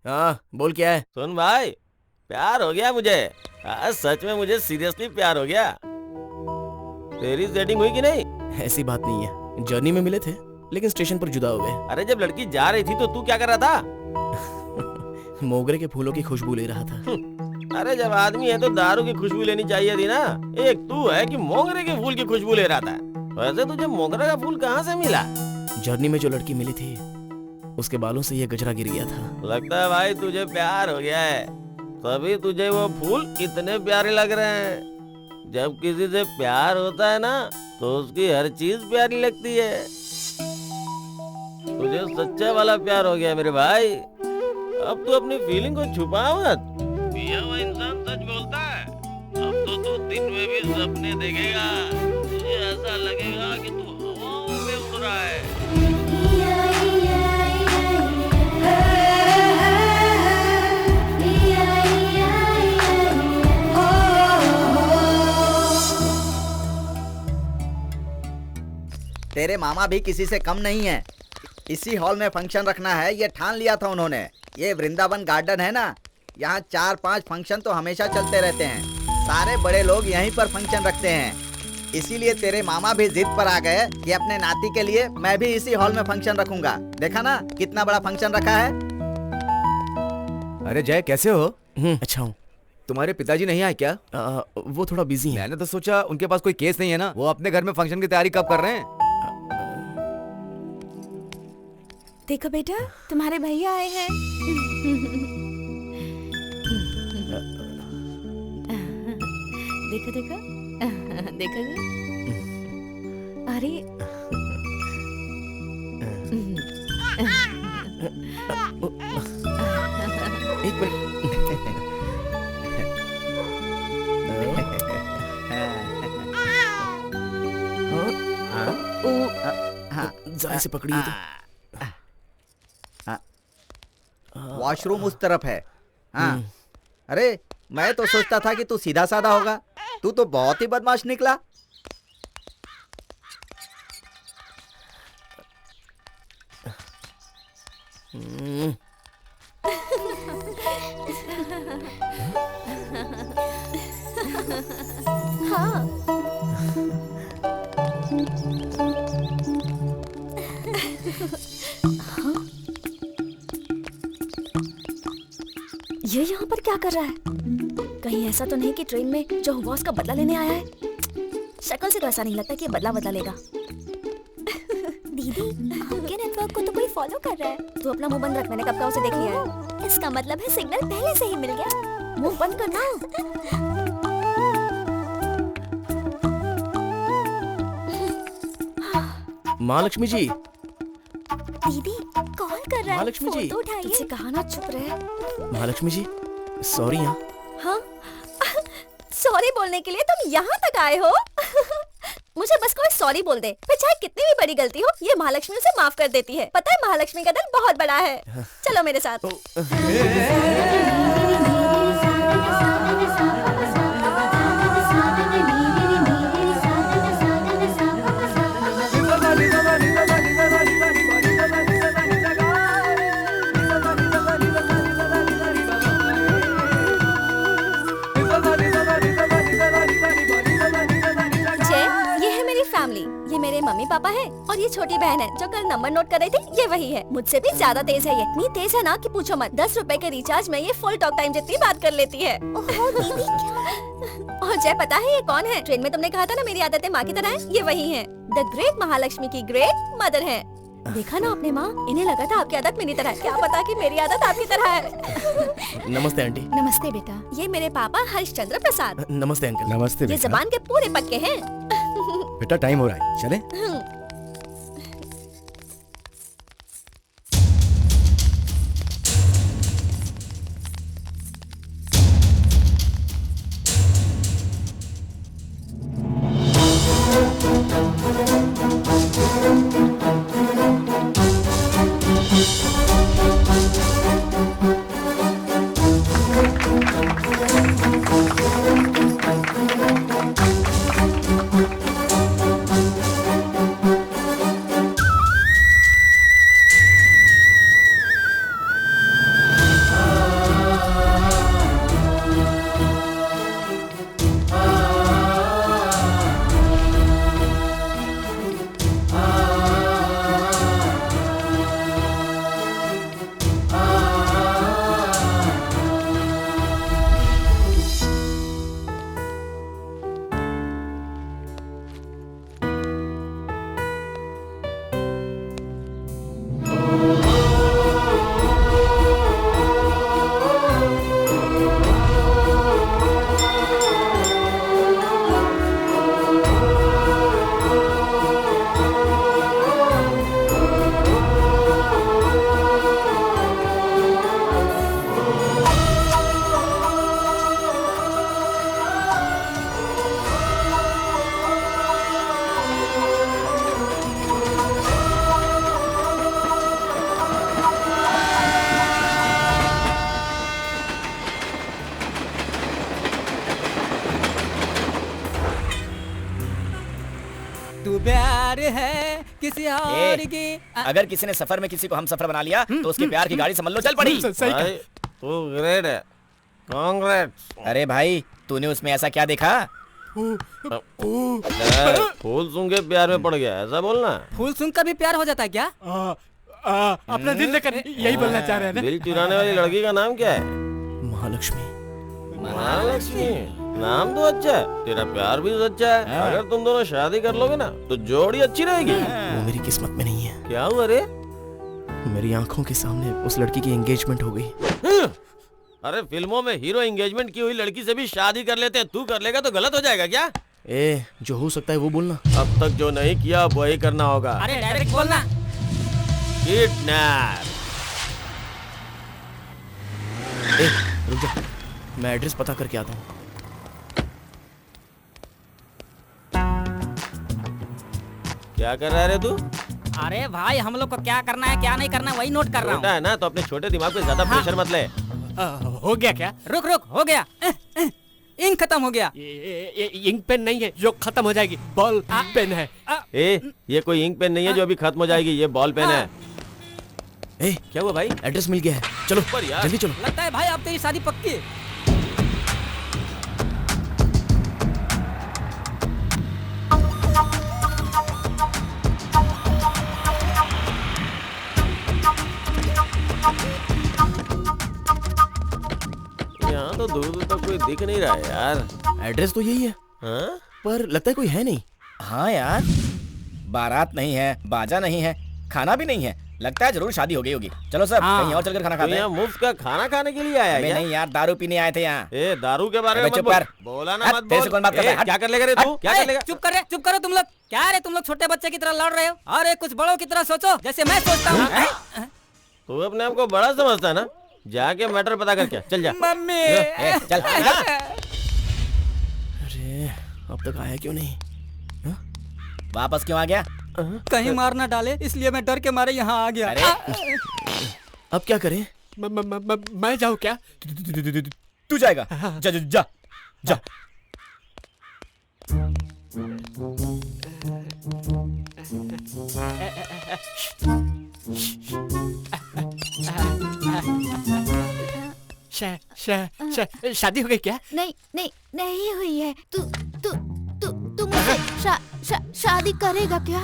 हाँ बोल क्या है?
सुन भाई, प्यार हो गया मुझे। आज सच में मुझे सीरियसली प्यार हो गया। तेरी सेटिंग हुई कि नहीं?
ऐसी बात नहीं है, जर्नी में मिले थे लेकिन स्टेशन पर जुदा हो गए।
अरे जब लड़की जा रही थी तो तू क्या कर रहा था?
मोगरे के फूलों की खुशबू ले रहा था।
अरे जब आदमी है तो दारू की खुशबू लेनी चाहिए थी ना। एक तू है कि मोगरे के फूल की खुशबू ले रहा था। वैसे तुझे मोगरे का फूल कहाँ से मिला?
जर्नी में जो लड़की मिली थी उसके बालों से ये गजरा गिर गया था।
लगता है भाई तुझे प्यार हो गया है, तभी तुझे वो फूल इतने प्यारे लग रहे हैं। जब किसी से प्यार होता है ना तो उसकी हर चीज प्यारी लगती है। तुझे सच्चा वाला प्यार हो गया मेरे भाई। अब तू अपनी फीलिंग को छुपा मत। पिया हुआ इंसान सच बोलता है। अब तो तू दिन में भी सपने देखेगा, तुझे ऐसा लगेगा कि तू हवाओं में उड़ रहा है।
तेरे मामा भी किसी से कम नहीं है। इसी हॉल में फंक्शन रखना है, ये ठान लिया था उन्होंने। ये वृंदावन गार्डन है ना, यहाँ 4-5 फंक्शन तो हमेशा चलते रहते हैं। सारे बड़े लोग यहीं पर फंक्शन रखते हैं। इसीलिए तेरे मामा भी जिद पर आ गए कि अपने नाती के लिए मैं भी इसी हॉल में फंक्शन रखूंगा। देखा ना कितना बड़ा फंक्शन रखा है।
अरे जय कैसे हो?
अच्छा हूँ।
तुम्हारे पिताजी नहीं आए क्या?
वो थोड़ा बिजी हैं।
मैंने तो सोचा उनके पास कोई केस नहीं है ना, वो अपने घर में फंक्शन की तैयारी कब कर रहे हैं?
देखो बेटा, तुम्हारे भैया आए हैं। देखो देखो देखो। अरे
एक मिनट। जरा से पकड़िए तो।
वॉशरूम उस तरफ है। हाँ। अरे मैं तो सोचता था कि तू सीधा साधा होगा, तू तो बहुत ही बदमाश निकला।
हाँ। ये यहाँ पर क्या कर रहा है? कहीं ऐसा तो नहीं कि ट्रेन में जो हुआ उसका बदला लेने आया है? शक्ल से तो ऐसा नहीं लगता कि ये बदला लेगा। दीदी दीदी, आपके नेटवर्क को तो कोई फॉलो कर रहा है। तू अपना मुंह बंद रख, मैंने कब का उसे देख लिया है। इसका मतलब है सिग्नल पहले से ही मिल गया। मुंह बंद करना।
महालक्ष्मी जी,
दीदी कॉल कर रहा है।
महालक्ष्मी जी।
फोन तो उठाइए। तुझसे कहा ना चुप रहे।
महालक्ष्मी जी, सॉरी।
हाँ सॉरी बोलने के लिए तुम यहाँ तक आए हो? मुझे बस कोई सॉरी बोल दे, फिर चाहे कितनी भी बड़ी गलती हो, ये महालक्ष्मी उसे माफ कर देती है। पता है महालक्ष्मी का दिल बहुत बड़ा है। चलो मेरे साथ। फैमिली, ये मेरे मम्मी पापा हैं और ये छोटी बहन है जो कल नंबर नोट कर रही थी। ये वही है, मुझसे भी ज्यादा तेज है। ये इतनी तेज है ना कि पूछो मत। 10 रुपए के रिचार्ज में ये फुल टॉक टाइम जितनी बात कर लेती है। और जय पता है ये कौन है? ट्रेन में तुमने कहा था ना मेरी आदतें माँ की तरह है, ये वही है। द ग्रेट महालक्ष्मी की ग्रेट मदर है। देखा ना आपने माँ, इन्हें लगा था आपकी आदत मेरी तरह है। क्या पता कि मेरी आदत आपकी तरह है।
नमस्ते आंटी।
नमस्ते बेटा। ये मेरे पापा हरिश्चंद्र प्रसाद।
नमस्ते अंकल।
नमस्ते
ये जबान के पूरे पक्के हैं।
बेटा टाइम हो रहा है, चले?
प्यार है किसी और की।
अगर किसी ने सफर में किसी को हम सफर बना लिया तो उसके प्यार की गाड़ी समझ लो चल पड़ी।
भाई तू ग्रेट है, कांग्रेट्स।
अरे भाई तूने उसमें ऐसा क्या देखा?
फूल सूंघ के प्यार में पड़ गया, ऐसा बोलना?
फूल सूंघ का भी प्यार हो जाता है क्या?
अपना दिल लेकर यही बोलना चाह रहे हैं ना?
दिल चुराने वाली लड़की का नाम क्या है?
महालक्ष्मी।
महालक्ष्मी नाम तो अच्छा है, तेरा प्यार भी सच्चा है। अगर तुम दोनों शादी कर लोगे ना तो जोड़ी अच्छी रहेगी।
वो मेरी किस्मत में नहीं है।
क्या हुआ रे?
मेरी आंखों के सामने उस लड़की की एंगेजमेंट हो गई।
अरे फिल्मों में हीरो एंगेजमेंट की हुई लड़की से भी शादी कर लेते हैं, तू कर लेगा तो गलत हो जाएगा क्या?
ए, जो हो सकता है वो बोलना।
अब तक जो नहीं किया वही करना होगा।
अरे डायरेक्ट बोलना।
किडनैप।
रुक जा, मैं एड्रेस पता करके आता हूँ।
क्या कर रहा है रे तू?
अरे भाई हम लोग को क्या करना है क्या नहीं करना वही नोट कर रहा हूँ।
छोटा है ना तो अपने छोटे दिमाग पे ज्यादा प्रेशर मत ले।
हो गया क्या?
रुक रुक हो गया। इंक खत्म हो गया।
ये इंक पेन नहीं है जो खत्म हो जाएगी, बॉल पेन है।
ये कोई इंक पेन नहीं है जो अभी खत्म हो जाएगी, ये बॉल पेन है।
ए, क्या हुआ भाई? एड्रेस मिल गया है, चलो जल्दी चलो।
लगता है भाई अब तेरी शादी पक्की है।
यहाँ तो दूर दूर तक कोई दिख नहीं रहा है यार।
एड्रेस तो यही है।
हाँ?
पर लगता है कोई है नहीं।
हाँ यार, बारात नहीं है, बाजा नहीं है, खाना भी नहीं है। लगता है जरूर शादी हो गई होगी। चलो सब कहीं और चलकर खाना खाते हैं।
यहाँ मुफ्त का खाना खाने के लिए आया है?
नहीं यार, दारू पीने आए थे यहाँ।
ए, दारू के बारे में मत बोल। बोला ना मत
तेरे से कौन बात कर रहा है?
क्या कर लेगा रे तू? क्या कर लेगा?
चुप करो तुम लोग। क्या रे तुम लोग छोटे बच्चे की तरह लड़ रहे हो? अरे कुछ बड़ों की तरह सोचो, जैसे मैं सोचता हूँ।
तू अपने आप को बड़ा समझता है ना? जाके मैटर पता करके चल जा।
मम्मी
चल।
अरे अब तक आया क्यों नहीं?
वापस क्यों आ गया?
कहीं मार ना डाले इसलिए मैं डर के मारे यहाँ आ गया।
अब क्या करें? मैं जाऊँ क्या?
तू जाएगा? जा जा जा जा।
शादी हो गई क्या?
नहीं हुई है। तू मुझसे शादी करेगा क्या?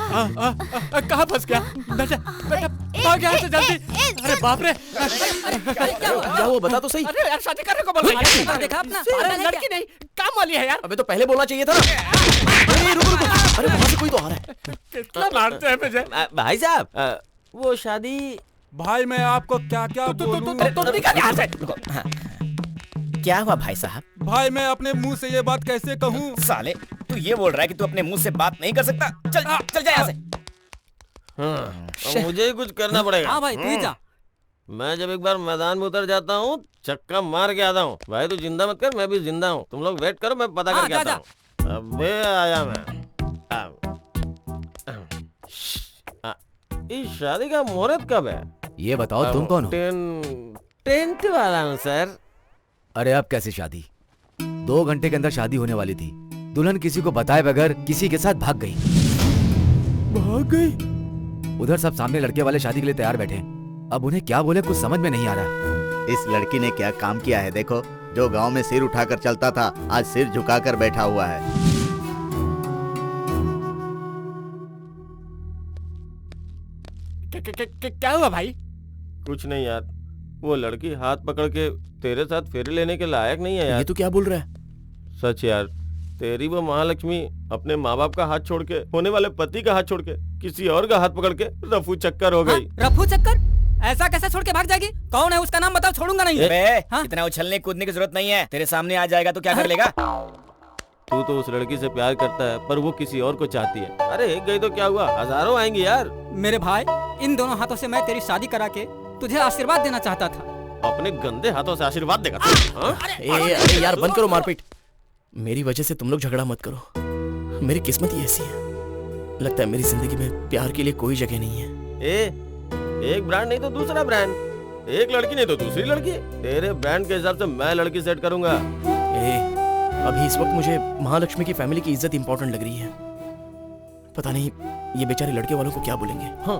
कहाँ फंस गया? बेटा भाग यहाँ से जल्दी। अरे बाप रे, क्या वो बता तो सही।
अरे यार शादी करने को बोल रहा है।
देखा अपना?
अरे लड़की नहीं, काम वाली है यार।
अबे तो पहले बोलना चाहिए था ना। अरे रुको, अरे वहाँ से कोई तो आ रहा है।
कितना मारते हैं मुझे।
भाई साहब, वो शादी।
भाई मैं आपको क्या क्या बोलूं?
क्या हुआ भाई साहब?
भाई मैं अपने मुंह से ये बात कैसे कहूँ?
साले तू ये बोल रहा है कि तू अपने मुंह से बात नहीं कर सकता? चल जा यहाँ से।
हाँ, मुझे ही कुछ करना पड़ेगा।
हाँ भाई तू ही जा।
मैं जब एक बार मैदान में उतर जाता हूँ चक्का मार के आता हूँ। भाई तू जिंदा मत कर, मैं भी जिंदा हूँ। तुम लोग वेट करो, मैं पता करके आता हूँ। अबे आया मैं। इस शादी का मुहूर्त कब है?
ये बताओ तुम कौन हो?
टेंट वाला हूँ सर।
अरे अब कैसे शादी? 2 घंटे के अंदर शादी होने वाली थी। दुल्हन किसी को बताए बगैर किसी के साथ भाग गई। उधर सब सामने लड़के वाले शादी के लिए तैयार बैठे। अब उन्हें क्या बोले कुछ समझ में नहीं आ रहा।
इस लड़की ने क्या काम किया है देखो। जो गांव में सिर उठाकर चलता था आज सिर झुकाकर बैठा हुआ है।
क्या हुआ भाई?
कुछ नहीं यार, वो लड़की हाथ पकड़ के तेरे साथ फेरे लेने के लायक नहीं है यार।
ये तो क्या बोल रहा है?
सच यार, तेरी वो महालक्ष्मी अपने माँ बाप का हाथ छोड़ के, होने वाले पति का हाथ छोड़ के, किसी और का हाथ पकड़ के रफू चक्कर हो गई।
रफू चक्कर? ऐसा कैसे छोड़ के भाग जाएगी? कौन है उसका नाम बताओ, छोड़ूंगा नहीं।
इतना उछलने कूदने की जरूरत नहीं है। तेरे सामने आ जाएगा तो क्या कर लेगा?
तू तो उस लड़की से प्यार करता है पर वो किसी और को चाहती है। अरे एक गई तो क्या हुआ, हजारों आएंगी यार।
मेरे भाई, इन दोनों हाथों से मैं तेरी शादी करा के तुझे आशीर्वाद देना चाहता था।
अपने गंदे हाथों से आशीर्वाद देगा?
अरे यार बंद करो मारपीट। मेरी वजह से तुम लोग झगड़ा मत करो। मेरी किस्मत ही ऐसी है। लगता है मेरी जिंदगी में प्यार के लिए कोई जगह नहीं है।
एक ब्रांड नहीं तो दूसरा ब्रांड, एक लड़की नहीं तो दूसरी लड़की। तेरे ब्रांड के हिसाब से मैं लड़की सेट करूंगा।
अभी इस वक्त मुझे महालक्ष्मी की फैमिली की इज्जत इंपॉर्टेंट लग रही है। पता नहीं ये बेचारे लड़के वालों को क्या बोलेंगे।
हाँ,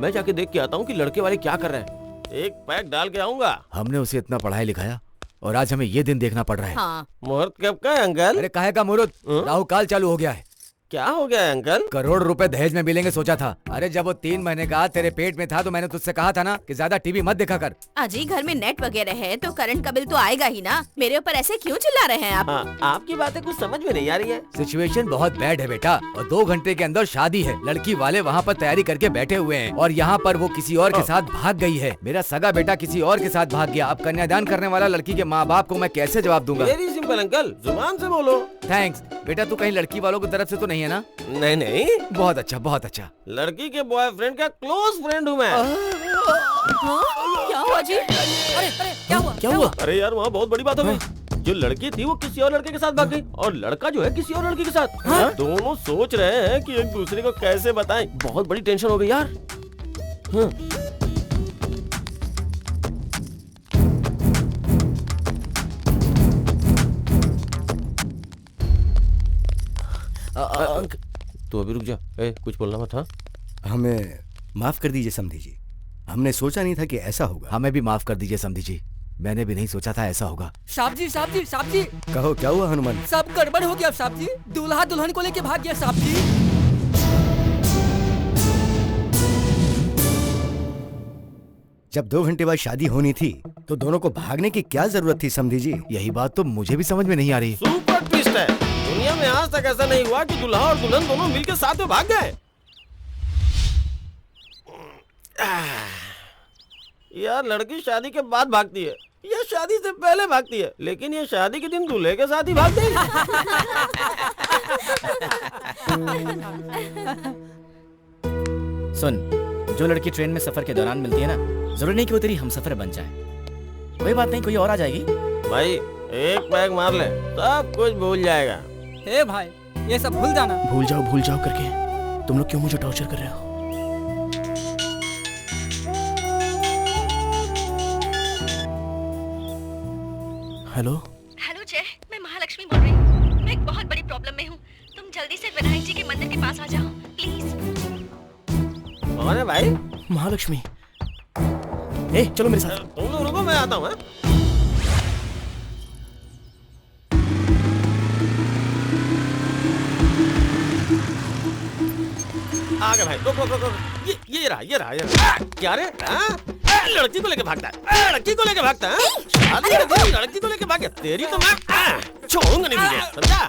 मैं जाके देख के आता हूँ कि लड़के वाले क्या कर रहे हैं। एक पैक डाल के आऊंगा।
हमने उसे इतना पढ़ाया लिखाया और आज हमें ये दिन देखना पड़ रहा है।
हाँ।
मुहूर्त कब का है अंकल?
अरे काहे का मुहूर्त? राहु काल चालू हो गया है।
क्या हो गया है अंकल?
करोड़ रुपए दहेज में मिलेंगे सोचा था। अरे जब वो 3 महीने का तेरे पेट में था तो मैंने तुझसे कहा था ना कि ज्यादा टीवी मत देखा कर।
अजी घर में नेट वगैरह है तो करंट का बिल तो आएगा ही ना। मेरे ऊपर ऐसे क्यों चिल्ला रहे हैं आप?
आपकी बातें कुछ समझ में नहीं आ रही है।
सिचुएशन बहुत बैड है बेटा और 2 घंटे के अंदर शादी है। लड़की वाले वहाँ पर तैयारी करके बैठे हुए हैं और यहाँ पर वो किसी और के साथ भाग गई है। मेरा सगा बेटा किसी और के साथ भाग गया। अब कन्यादान करने वाला लड़की के माँ बाप को मैं कैसे जवाब दूंगा?
वेरी सिंपल अंकल, जुबान से बोलो।
थैंक्स बेटा। तू कहीं लड़की वालों की तरफ से तो नहीं है ना?
नहीं नहीं।
बहुत अच्छा बहुत अच्छा।
लड़की के बॉयफ्रेंड का क्लोज फ्रेंड हूँ मैं।
क्या हुआ जी?
अरे क्या हुआ?
अरे यार वहाँ बहुत बड़ी बात हो गई। जो लड़की थी वो किसी और लड़के के साथ भाग गई और लड़का जो है किसी और लड़के के साथ। दोनों सोच रहे हैं कि एक दूसरे को कैसे बताएं। बहुत बड़ी टेंशन हो गई यार। तू अभी रुक जा। कुछ बोलना मत। हाँ,
हमें माफ कर दीजिए समधी जी। हमने सोचा नहीं था कि ऐसा होगा।
हमें भी माफ कर दीजिए समधी जी। मैंने भी नहीं सोचा था ऐसा होगा।
साहब जी
कहो क्या हुआ हनुमान?
सब गड़बड़ हो गया साहब जी। दूल्हा दुल्हन को लेके भाग गया साहब जी।
जब 2 घंटे बाद शादी होनी थी तो दोनों को भागने की क्या जरूरत थी समधी जी?
यही बात तो मुझे भी समझ में नहीं आ रही।
सुपर ट्विस्ट है। दुनिया में आज तक ऐसा नहीं हुआ कि दूल्हा और दुल्हन दोनों मिलकर साथ में भाग गए। यार लड़की शादी के बाद भागती है या शादी से पहले भागती है, लेकिन ये शादी के दिन दूल्हे के साथ ही भागती है।
सुन, जो लड़की ट्रेन में सफर के दौरान मिलती है ना, जरूरी नहीं कि वो तेरी हमसफर बन जाए। कोई बात नहीं, कोई और आ जाएगी।
भाई एक पैग मार ले, सब कुछ भूल जाएगा।
ए भाई, ये सब भूल जाना।
भूल जाओ करके तुम लोग क्यों मुझे टॉर्चर कर रहे हो? हेलो
हेलो जय, मैं महालक्ष्मी बोल रही हूँ। मैं एक बहुत बड़ी प्रॉब्लम में हूँ। तुम जल्दी से विनायक जी के मंदिर के पास आ जाओ प्लीज।
कौन है भाई?
महालक्ष्मी। ए चलो मेरे साथ।
तुम लोग रुको, मैं आता हूँ। आ गए भाई, रुको। ये रहा। क्या रे? लड़की को लेके भागता है, लड़की को लेके भागता है। लड़की को लेके भाग गया, तेरी तो मैं छोड़ूंगा नहीं तुझे, समझा?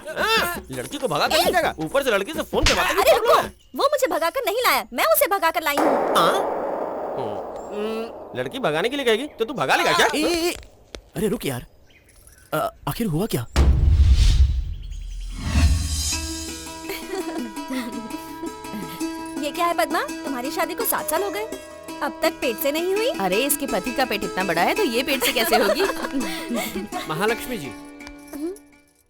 लड़की को भगा कर ले जाएगा, ऊपर से लड़की से फोन करवाता है।
अरे रुको, वो मुझे भगाकर नहीं लाया, मैं उसे भगाकर लाई हूँ।
लड़की भगाने के लिए कहेगी तो तू भगा लेगा क्या?
अरे रुक यार, आखिर हुआ क्या?
ये क्या है पद्मा, तुम्हारी शादी को 7 साल हो गए, अब तक पेट से नहीं हुई?
अरे इसके पति का पेट इतना बड़ा है तो ये पेट से कैसे होगी?
महालक्ष्मी जी,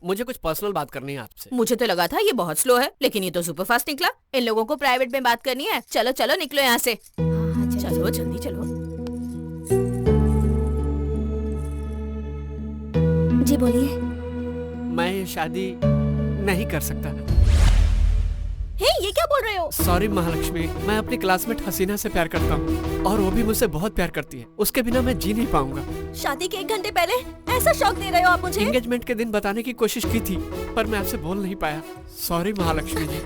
मुझे कुछ पर्सनल बात करनी है आपसे।
मुझे तो लगा था ये बहुत स्लो है, लेकिन ये तो सुपर फास्ट निकला। इन लोगों को प्राइवेट में बात करनी है। चलो निकलो यहाँ से। चलो जल्दी चलो।
जी बोलिए।
मैं ये शादी नहीं कर सकता।
ये क्या बोल रहे हो?
सॉरी महालक्ष्मी, मैं अपनी क्लासमेट हसीना से प्यार करता हूँ और वो भी मुझसे बहुत प्यार करती है। उसके बिना मैं जी नहीं पाऊंगा।
शादी के 1 घंटे पहले ऐसा शौक दे रहे हो आप मुझे?
एंगेजमेंट के दिन बताने की कोशिश की थी, पर मैं आपसे बोल नहीं पाया। सॉरी महालक्ष्मी जी।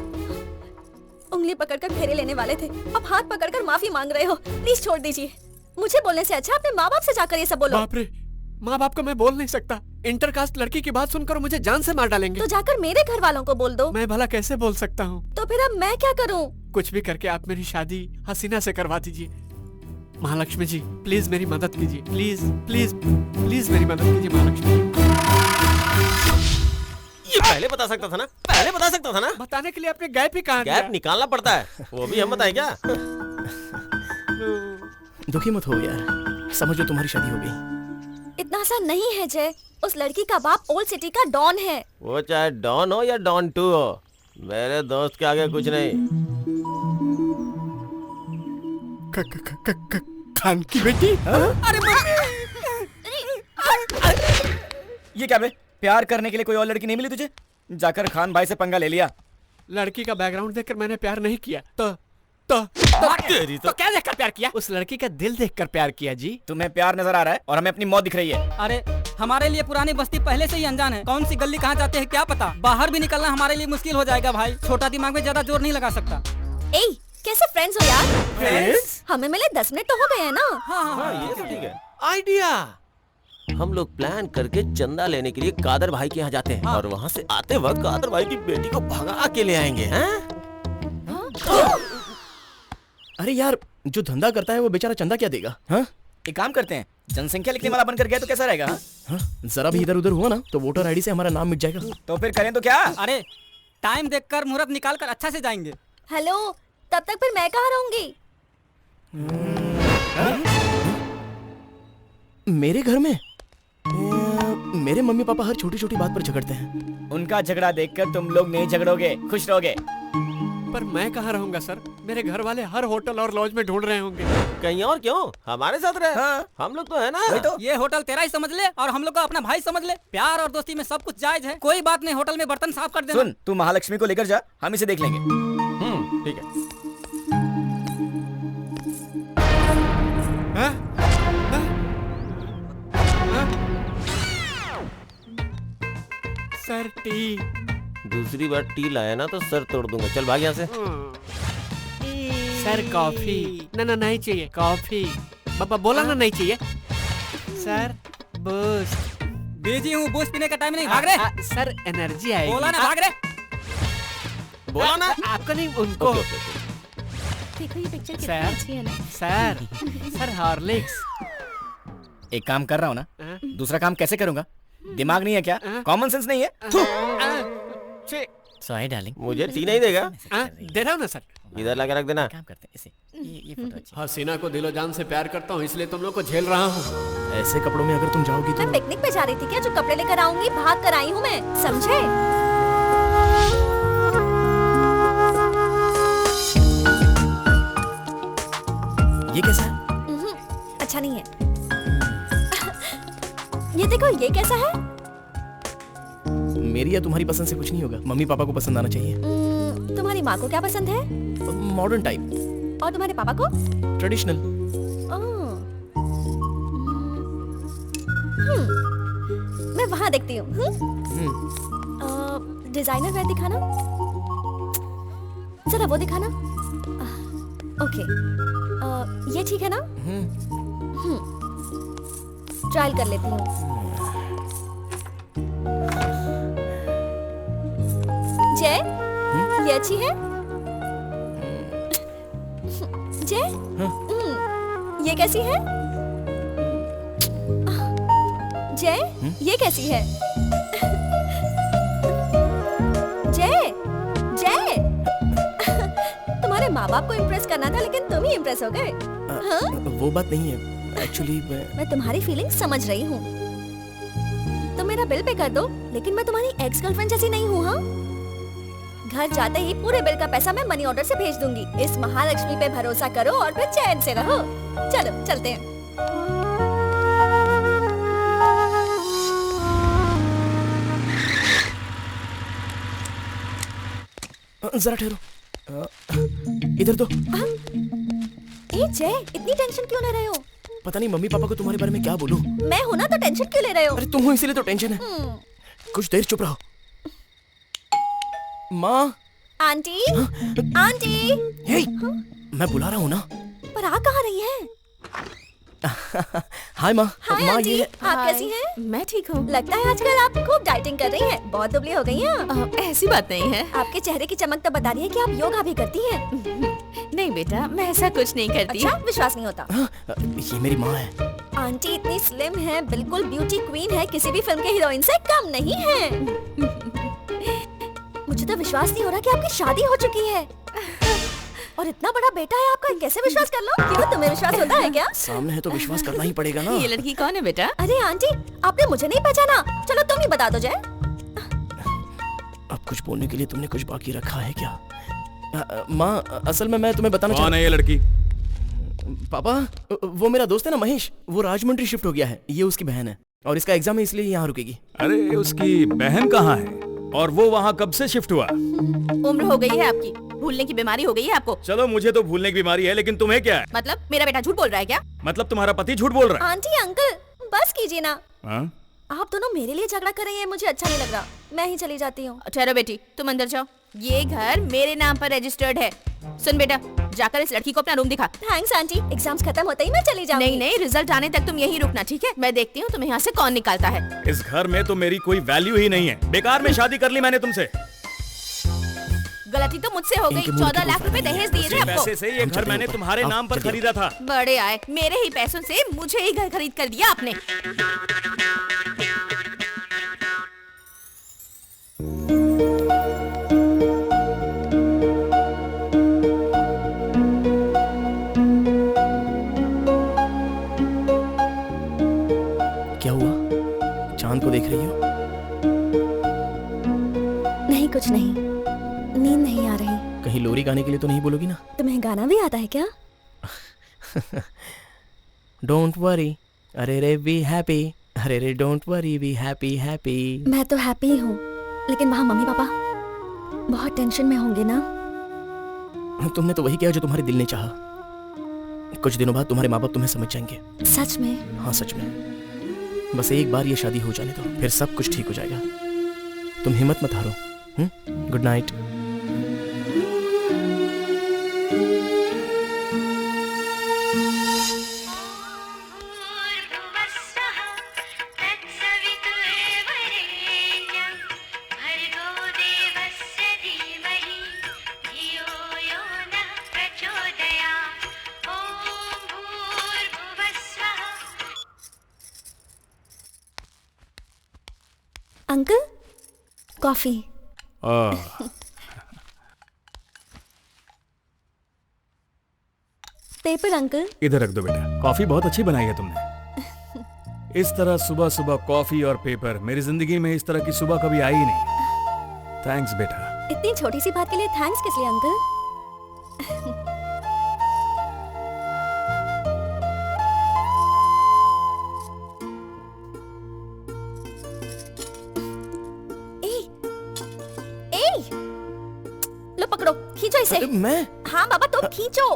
उंगली पकड़कर फेरे लेने वाले थे, अब हाथ पकड़कर माफी मांग रहे हो। प्लीज छोड़ दीजिए। मुझे बोलने से अच्छा अपने माँ बाप से जाकर ये सब बोलो।
बाप रे, माँ बाप को मैं बोल नहीं सकता। इंटरकास्ट लड़की की बात सुनकर मुझे जान से मार डालेंगे।
तो जाकर मेरे घर वालों को बोल दो।
मैं भला कैसे बोल सकता हूँ?
तो फिर अब मैं क्या करूँ?
कुछ भी करके आप मेरी शादी हसीना से करवा दीजिए। महालक्ष्मी जी प्लीज मेरी मदद कीजिए, प्लीज मेरी मदद कीजिए महालक्ष्मी जी।
ये पहले बता सकता था ना?
बताने के लिए आपने गैप ही कहाँ दिया?
गैप निकालना पड़ता है, वो भी हम बताए क्या?
दुखी मत हो यार, समझो तुम्हारी शादी हो गई।
इतना आसान नहीं है जय, उस लड़की का बाप ओल्ड सिटी का डॉन है।
वो चाहे डॉन हो या डॉन 2 हो, मेरे दोस्त के आगे कुछ नहीं।
खान की बेटी?
अरे ये क्या बे? प्यार करने के लिए कोई और लड़की नहीं मिली तुझे? जाकर खान भाई से पंगा ले लिया।
लड़की का बैकग्राउंड देखकर मैंने प्यार नहीं किया, तो क्या देखकर प्यार किया? उस लड़की का दिल देखकर प्यार किया जी।
तुम्हें प्यार नजर आ रहा है और हमें अपनी मौत दिख रही है।
अरे हमारे लिए पुरानी बस्ती पहले से ही अनजान है, कौन सी गली कहाँ जाते हैं क्या पता। बाहर भी निकलना हमारे लिए मुश्किल हो जाएगा भाई। छोटा दिमाग में ज्यादा जोर नहीं लगा सकता।
कैसे फ्रेंड्स हो यार?
फ्रेंड्स?
हमें मिले 10 मिनट तो हो गए हैं ना?
हाँ, ये तो ठीक है। आइडिया, हम लोग प्लान करके चंदा लेने के लिए कादर भाई के यहाँ जाते हैं और वहाँ से आते वक्त कादर भाई की बेटी को भगा के ले आएंगे।
अरे यार, जो धंधा करता है वो बेचारा चंदा क्या देगा? हाँ,
एक काम करते हैं, जनसंख्या लिखने वाला बनकर गया तो कैसा रहेगा?
हाँ? जरा भी इधर उधर हुआ ना तो वोटर आईडी से हमारा नाम मिट जाएगा।
तो फिर करें तो क्या?
अरे टाइम देखकर मुहूर्त निकाल कर अच्छा से जाएंगे।
हेलो, तब तक फिर मैं कहाँ रहूंगी?
मेरे घर में? मेरे मम्मी पापा हर छोटी छोटी बात पर झगड़ते हैं।
उनका झगड़ा देखकर तुम लोग नहीं झगड़ोगे, खुश रहोगे।
पर मैं कहाँ रहूंगा सर? मेरे घर वाले हर होटल और लॉज में ढूंढ रहे होंगे।
कहीं और क्यों, हमारे साथ रहे। हाँ। हम लोग तो है ना।
तो?
ये होटल तेरा ही समझ ले और हम लोग को अपना भाई समझ ले। प्यार और दोस्ती में सब कुछ जायज है, कोई बात नहीं। होटल में बर्तन साफ कर देना।
सुन, तू महालक्ष्मी को लेकर जा, हम इसे देख लेंगे।
ठीक है।
Sir T.
दूसरी बार टी लाया ना तो सर तोड़ दूंगा। चल भाग यहाँ से।
Sir coffee. ना नहीं चाहिए कॉफी। पापा बोला ना नहीं चाहिए। Sir boost.
बिजी हूँ, बूस्ट पीने का टाइम नहीं। भाग रहे।
सर एनर्जी आएगी।
बोला ना भाग रहे।
बोला ना
आपका नहीं, उनको।
देखो ये पिक्चर कितनी
सर
अच्छी है ना।
Sir Horlicks.
एक काम कर रहा हूँ ना, दूसरा काम कैसे करूंगा? दिमाग नहीं है क्या? कॉमन सेंस नहीं है? Sorry darling.
मुझे टी नहीं देगा?
दे रहा हूँ ना सर।
इधर लाके रख देना।
काम करते हैं इसे। ये फोटो अच्छी।
हसीना को दिलो जान से प्यार करता हूँ, इसलिए तुम लोग को झेल रहा हूँ।
ऐसे कपड़ों में अगर तुम जाओगी तो
मैं पिकनिक पे जा रही थी क्या? जो कपड़े लेकर आऊंगी भाग कर आई हूँ मैं, समझे?
ये कैसा है?
अच्छा नहीं है। ये देखो ये कैसा है?
मेरी या तुम्हारी पसंद से कुछ नहीं होगा, मम्मी पापा को पसंद आना चाहिए।
तुम्हारी माँ को क्या पसंद है?
Modern type.
और तुम्हारे पापा को?
ट्रेडिशनल।
मैं वहाँ देखती हूँ। डिजाइनर वेयर दिखाना, जरा वो दिखाना। ओके, ये ठीक है ना? ट्रायल कर लेती हूँ। जय, ये अच्छी है? जय, ये कैसी है? जय, ये कैसी है? जय, जय, तुम्हारे माँ बाप को इम्प्रेस करना था लेकिन तुम ही इम्प्रेस हो गए। हाँ?
वो बात नहीं है, एक्चुअली
मैं तुम्हारी फीलिंग समझ रही हूँ। तुम मेरा बिल पे कर दो, लेकिन मैं तुम्हारी एक्स गर्लफ्रेंड जैसी नहीं हूँ। हाँ? घर जाते ही पूरे बिल का पैसा मैं मनी ऑर्डर से भेज दूंगी। इस महालक्ष्मी पे भरोसा करो और फिर चैन से रहो। चलो चलते हैं।
जरा ठहरो, इधर तो।
ए जय, इतनी टेंशन क्यों ले रहे हो?
पता नहीं मम्मी पापा को तुम्हारे बारे में क्या बोलूं।
मैं हूं ना, तो टेंशन क्यों ले रहे हो?
अरे तुम हो इसीलिए तो टेंशन है। कुछ देर चुप रहो। माँ।
Aunty, aunty.
हे, मैं बुला रहा हूँ ना।
पर आ कहाँ रही है?
हाय माँ।
हाय
माँ
आंटी,
ये
आप कैसी हैं?
मैं ठीक हूँ।
लगता है आजकल आप खूब डाइटिंग कर रही हैं। बहुत दुबली हो गई हैं।
ऐसी बात नहीं है।
आपके चेहरे की चमक तो बता रही है कि आप योगा भी करती हैं।
नहीं बेटा, मैं ऐसा कुछ नहीं करती।
अच्छा, विश्वास नहीं होता।
ये मेरी माँ है।
आंटी इतनी स्लिम है, बिल्कुल ब्यूटी क्वीन है, किसी भी फिल्म के हीरोइन से कम नहीं है। मुझे तो विश्वास नहीं हो रहा कि आपकी शादी हो चुकी है और इतना बड़ा बेटा है आपका। कैसे विश्वास कर लो? क्यों, तुम्हें विश्वास होता है क्या?
सामने है तो विश्वास करना ही पड़ेगा ना।
ये लड़की कौन है बेटा?
अरे आंटी, आपने मुझे नहीं पहचाना? चलो तुम ही बता दो जय।
अब कुछ बोलने के लिए तुमने कुछ बाकी रखा है क्या? माँ, असल में मैं तुम्हें बताना
कौन है ये लड़की?
पापा, वो मेरा दोस्त है ना महेश, वो राजमंड्री शिफ्ट हो गया है। ये उसकी बहन है और इसका एग्जाम है इसलिए यहाँ रुकेगी।
अरे उसकी बहन कहाँ है और वो वहाँ कब से शिफ्ट हुआ?
उम्र हो गई है आपकी, भूलने की बीमारी हो गई है आपको।
चलो मुझे तो भूलने की बीमारी है, लेकिन तुम्हें क्या है?
मतलब मेरा बेटा झूठ बोल रहा है क्या?
मतलब तुम्हारा पति झूठ बोल रहा है?
आंटी अंकल बस कीजिए ना।
हाँ?
आप दोनों मेरे लिए झगड़ा कर रही हैं, मुझे अच्छा नहीं लग रहा। मैं ही चली जाती हूँ।
ठहरो बेटी, तुम अंदर जाओ। ये घर मेरे नाम पर रजिस्टर्ड है। सुन बेटा, जाकर इस लड़की को अपना रूम दिखा।
थैंक्स आंटी, एग्जाम्स खत्म होते ही मैं चली जाऊंगी।
नहीं नहीं, रिजल्ट आने तक तुम यहीं रुकना, ठीक है? मैं देखती हूँ तुम्हें यहाँ से कौन निकालता है।
इस घर में तो मेरी कोई वैल्यू ही नहीं है। बेकार में शादी कर ली मैंने तुमसे।
गलती तो मुझसे हो गई। 14 लाख रुपए दहेज दिए थे आपको।
पैसे से ये घर मैंने तुम्हारे नाम पर खरीदा था।
बड़े आए, मेरे ही पैसों से मुझे ही घर खरीद कर दिया आपने।
क्या हुआ? चांद को देख रही हो?
नहीं, कुछ नहीं, नींद नहीं आ रही।
कहीं लोरी गाने के लिए तो नहीं बोलोगी ना?
तुम्हें गाना भी आता है क्या?
डोंट वरी, अरे रे बी हैप्पी, अरे रे don't worry be happy happy.
मैं तो हैप्पी ही हूँ, लेकिन वहाँ मम्मी पापा बहुत टेंशन में होंगे ना।
तुमने तो वही किया जो तुम्हारे दिल ने चाहा। कुछ दिनों बाद तुम्हारे माँ बाप तुम्हें समझ जाएंगे।
सच में?
हाँ सच में। बस एक बार ये शादी हो जाने दो, फिर सब कुछ ठीक हो जाएगा। तुम हिम्मत मत हारो। Good night.
भर्गो देवस्य धीमहि धियो यो नः प्रचोदयात्।
Uncle coffee. Paper uncle.
इधर रख दो बेटा, कॉफी बहुत अच्छी बनाई है तुमने। इस तरह सुबह सुबह कॉफी और पेपर, मेरी जिंदगी में इस तरह की सुबह कभी आई ही नहीं। थैंक्स बेटा।
इतनी छोटी सी बात के लिए थैंक्स किस लिए अंकल? लो पकड़ो, खींचो इसे।
मैं?
हाँ बाबा तुम खींचो।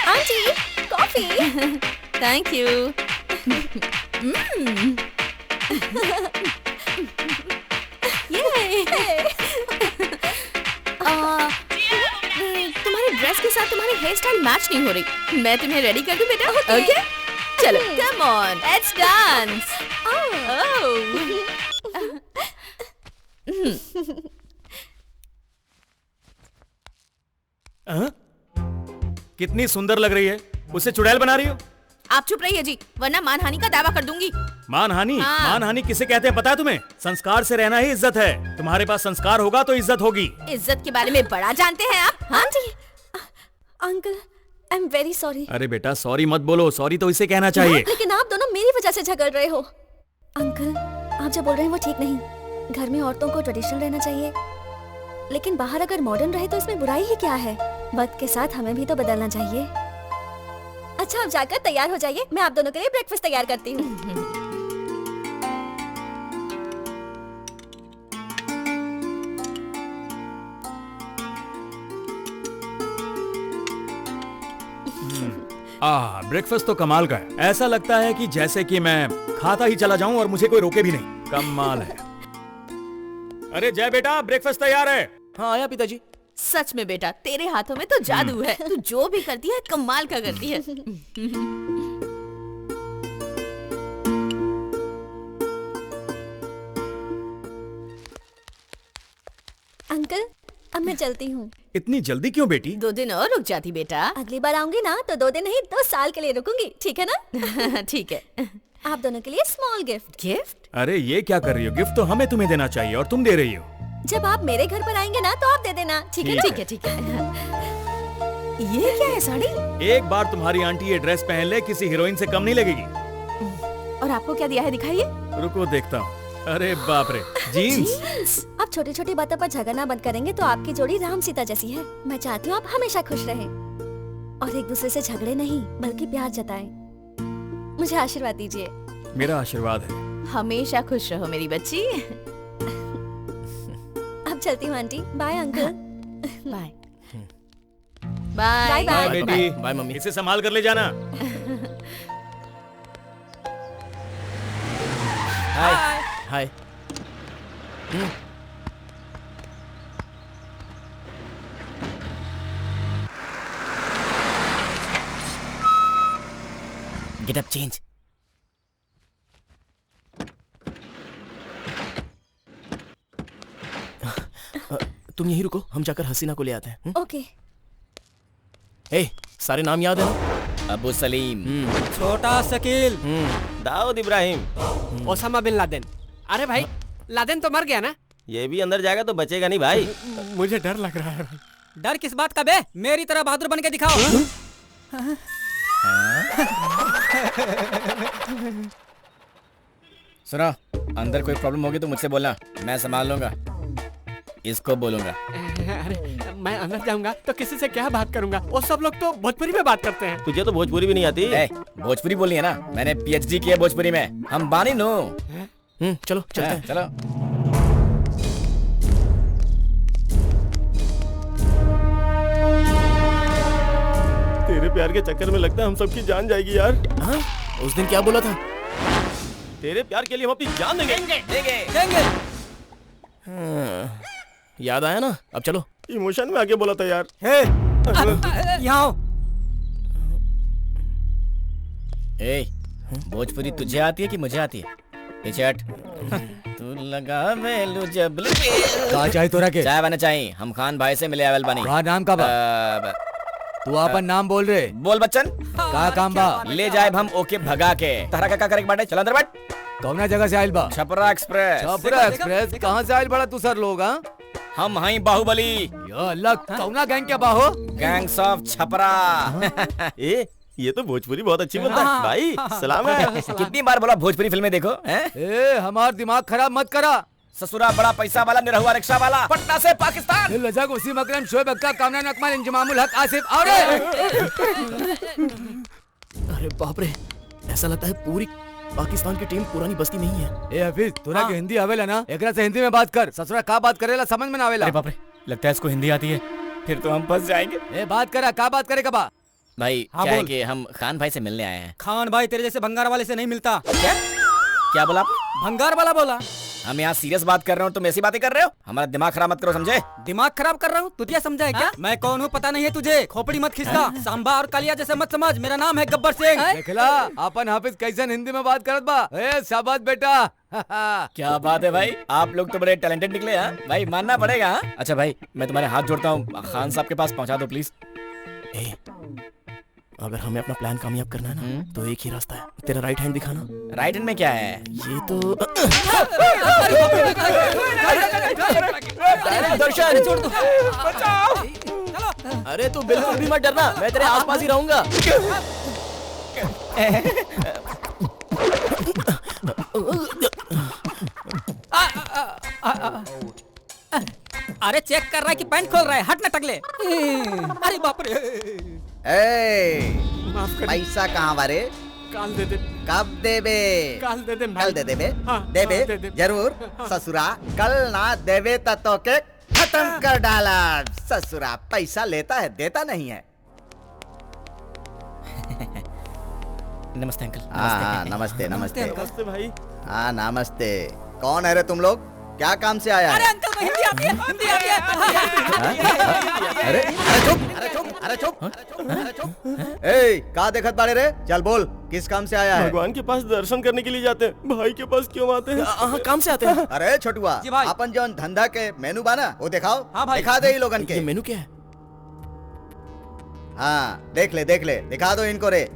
Aunty coffee.
Thank you. तुम्हारे ड्रेस के साथ तुम्हारी हेयर स्टाइल मैच नहीं हो रही। मैं तुम्हें रेडी कर दूं बेटा? ओके चलो कम ऑन लेट्स डांस।
कितनी सुंदर लग रही है, उसे चुड़ैल बना रही हो?
आप चुप रहिए जी, वरना मानहानि का दावा कर दूंगी।
मानहानि?
हाँ।
मानहानि किसे कहते हैं पता है तुम्हें? संस्कार से रहना ही इज्जत है। तुम्हारे पास संस्कार होगा तो इज्जत होगी।
इज्जत के बारे में बड़ा जानते हैं आप? हाँ
जी। Uncle I am very sorry.
अरे बेटा सॉरी मत बोलो, सॉरी तो इसे कहना चाहिए।
लेकिन आप दोनों मेरी वजह से झगड़ रहे हो। अंकल आप जो बोल रहे हैं वो ठीक नहीं। घर में औरतों को ट्रेडिशनल रहना चाहिए, लेकिन बाहर अगर मॉडर्न रहे तो इसमें बुराई ही क्या है? वक्त के साथ हमें भी तो बदलना चाहिए। अच्छा आप जाकर तैयार हो जाइए, मैं आप दोनों के लिए ब्रेकफास्ट तैयार करती हूँ।
ब्रेकफास्ट तो कमाल का है। ऐसा लगता है कि जैसे कि मैं खाता ही चला जाऊं और मुझे कोई रोके भी नहीं। कमाल है। अरे जय बेटा ब्रेकफास्ट तैयार है।
हाँ आया पिताजी।
सच में बेटा तेरे हाथों में तो जादू है। तू जो भी करती है कमाल का करती है।
अंकल अब मैं चलती हूँ।
इतनी जल्दी क्यों बेटी?
2 दिन और रुक जाती बेटा।
अगली बार आऊंगी ना तो 2 दिन नहीं 2 साल के लिए रुकूंगी, ठीक है ना?
ठीक है।
आप दोनों के लिए स्मॉल गिफ्ट।
गिफ्ट?
अरे ये क्या कर रही हो? गिफ्ट तो हमें तुम्हें देना चाहिए और तुम दे रही हो।
जब आप मेरे घर पर आएंगे ना तो आप दे देना, ठीक है ना?
ठीक है ठीक है। ये क्या है साड़ी?
एक बार तुम्हारी आंटी ये ड्रेस पहन ले किसी हीरोइन से कम नहीं लगेगी।
और आपको क्या दिया है दिखाइए।
रुको देखता हूँ। अरे बाप रे, जीन्स।
आप छोटी छोटी बातों पर झगड़ना बंद करेंगे तो आपकी जोड़ी राम सीता जैसी है। मैं चाहती हूँ आप हमेशा खुश रहें और एक दूसरे से झगड़े नहीं बल्कि प्यार जताएं। मुझे आशीर्वाद दीजिए।
मेरा आशीर्वाद है।
हमेशा खुश रहो मेरी बच्ची।
अब चलती हूँ aunty. Bye uncle.
Bye
bye
bye बेटी।
Bye mummy.
इसे संभाल कर ले जाना।
Hi hi.
Get up change.
तुम यहीं रुको, हम जाकर हसीना को ले आते हैं।
ओके।
ए, सारे नाम याद है ना?
Abu Salem,
Chhota Shakeel,
Dawood Ibrahim,
Osama bin Laden. अरे भाई लादेन तो मर गया ना?
ये भी अंदर जाएगा तो बचेगा नहीं भाई।
मुझे डर लग रहा है भाई।
डर किस बात का बे? मेरी तरह बहादुर बन के दिखाओ।
सुनो, अंदर कोई प्रॉब्लम होगी तो मुझसे बोलना, मैं संभाल लूंगा। इसको बोलूंगा।
अरे मैं अंदर जाऊंगा तो किसी से क्या बात करूंगा? वो सब लोग तो भोजपुरी में बात करते हैं।
तुझे तो भोजपुरी भी नहीं आती।
भोजपुरी बोलनी है ना? मैंने PhD किया भोजपुरी में। हम बानी नो।
चलो चलते हैं।
चलो।
तेरे प्यार के चक्कर में लगता है हम सबकी जान जाएगी यार।
हाँ? उस दिन क्या बोला था?
तेरे प्यार के लिए हम अपनी जान देंगे।
देंगे।
याद आया ना? अब चलो।
इमोशन में आके बोला था यार।
यहाँ आओ।
ए, भोजपुरी तुझे आती है कि मुझे आती है? पीछे हट। तू लगा मेलू जबल पे।
कहाँ चाहे तोरा के?
चाय बना चाहिए। हम खान भाई से मिले अवेल बनी।
कहाँ नाम का बा? तू अपन नाम बोल रे।
बोल बच्चन।
का काम बा?
ले जाए हम ओके भगा के। तहरा का करे बाटे? चल अंदर बैठ।
कौना जगह से आइल बा?
छपरा एक्सप्रेस।
छपरा एक्सप्रेस कहाँ से आइल बड़ा तू सर लोग? हाँ
हम हई बाहुबली।
या अल्लाह, कौना गैंग क्या बाहो?
Gangs of Chhapra.
ए ये तो भोजपुरी बहुत अच्छी बोलता है भाई। सलाम है।
कितनी बार बोला भोजपुरी फिल्में देखो हैं?
ए हमार दिमाग खराब मत करा।
ससुरा बड़ा पैसा वाला निरहुआ रिक्शा वाला पटना से पाकिस्तान।
लजक वसीम अकरम शोएब अक्का कामना नकमान इंजमामुल हक आसिफ और
अरे बाप रे, ऐसा लगता है पूरी पाकिस्तान की टीम पुरानी बस्ती में ही है।
ए हफीज, तोरा के हिंदी आवेला ना? एकरा से हिंदी में बात कर। ससुरा का बात करेला समझ में ना आवेला।
अरे बाप रे, लगता है इसको हिंदी आती है। फिर तो हम फंस जाएंगे।
ए बात करा, का बात करेगा बा?
भाई क्या है कि हम खान भाई से मिलने आए हैं।
खान भाई तेरे जैसे भंगार वाले से नहीं मिलता।
क्या बोला आपने?
भंगार वाला बोला।
हम यहाँ सीरियस बात कर रहे हो, तुम ऐसी बातें कर रहे हो? हमारा दिमाग खराब मत करो, समझे?
दिमाग खराब कर रहा हूँ? तू क्या समझा है क्या? मैं कौन हूँ पता नहीं है तुझे? खोपड़ी मत खिसका। सांबा और कालिया जैसे मत समझ। मेरा नाम है गब्बर सिंह।
देखला अपन हाफिज कैसन हिंदी में बात करत बा। ए शाबाश बेटा।
क्या बात है भाई, आप लोग तो बड़े टैलेंटेड निकले। हाँ भाई, मानना पड़ेगा। हाँ? अच्छा भाई, मैं तुम्हारे हाथ जोड़ता हूँ, खान साहब के पास पहुँचा दो प्लीज।
अगर हमें अपना प्लान कामयाब करना है ना, तो एक ही रास्ता है। तेरा राइट हैंड दिखाना।
राइट हैंड में क्या है?
ये तो दर्शन, छोड़ दो। अरे तू बिल्कुल भी मत डरना, मैं तेरे आसपास ही रहूंगा।
अरे चेक कर रहा है कि पैंट खोल रहा है। हट ना टकले। अरे बाप रे।
पैसा कहाँ बारे?
काल दे दे।
कब देबे?
काल दे दे।
कल दे देबे?
हाँ,
देबे?
हाँ, दे दे।
जरूर। ससुरा कल ना देबे तो के खत्म कर डाला। ससुरा पैसा लेता है, देता नहीं है।
नमस्ते अंकल।
हाँ नमस्ते नमस्ते
नमस्ते भाई।
हाँ नमस्ते। कौन है रे तुम लोग? क्या काम से आया है?
अरे अंकल हिंदी आती है, हिंदी आती है।
अरे अरे चुप, अरे चुप, अरे चुप। ए का देखत बाड़े रे? चल बोल, किस काम से आया है?
भगवान के पास दर्शन करने के लिए जाते हैं। भाई के पास क्यों आते हैं?
काम से आते हैं।
अरे छोटुआ, अपन जो धंधा के मेनू बाना वो दिखाओ। हाँ भाई, दिखा दे ही लोगन के।
मेनू क्या है?
हाँ देख ले, देख ले, दिखा दो इनको रे,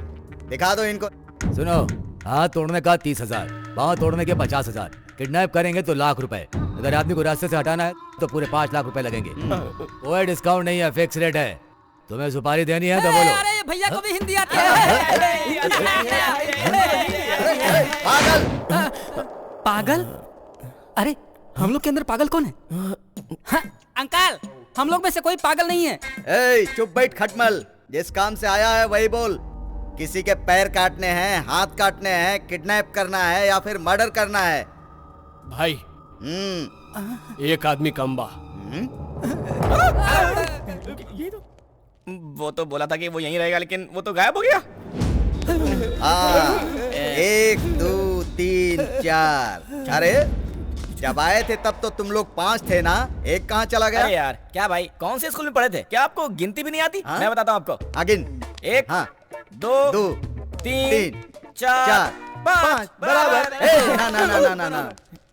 दिखा दो इनको।
सुनो, हाथ तोड़ने का 30,000, पाँव तोड़ने के 50,000, किडनैप करेंगे तो ₹1,00,000। अगर आदमी को रास्ते से हटाना है तो पूरे 5 लाख रुपए लगेंगे। कोई डिस्काउंट नहीं है, फिक्स रेट है। तुम्हें सुपारी देनी है तो बोलो।
अरे भैया को भी हिंदी आती है।
पागल
पागल? अरे हम लोग के अंदर पागल कौन है? हाँ, अंकल हम लोग में से कोई पागल नहीं है।
ए चुप बैठ खटमल, जिस काम से आया है वही बोल। किसी के पैर काटने हैं, हाथ काटने हैं, किडनैप करना है या फिर मर्डर करना है?
भाई एक आदमी कम बा।
वो तो बोला था कि वो यहीं रहेगा, लेकिन वो तो गायब हो गया।
1 2 3 4। अरे जब आए थे तब तो तुम लोग 5 थे ना, एक कहाँ चला गया?
अरे यार क्या भाई, कौन से स्कूल में पढ़े थे? क्या आपको गिनती भी नहीं आती? मैं बताता हूँ आपको।
गिन।
1 2 3 4 5
बराबर। ना ना ना ना ना,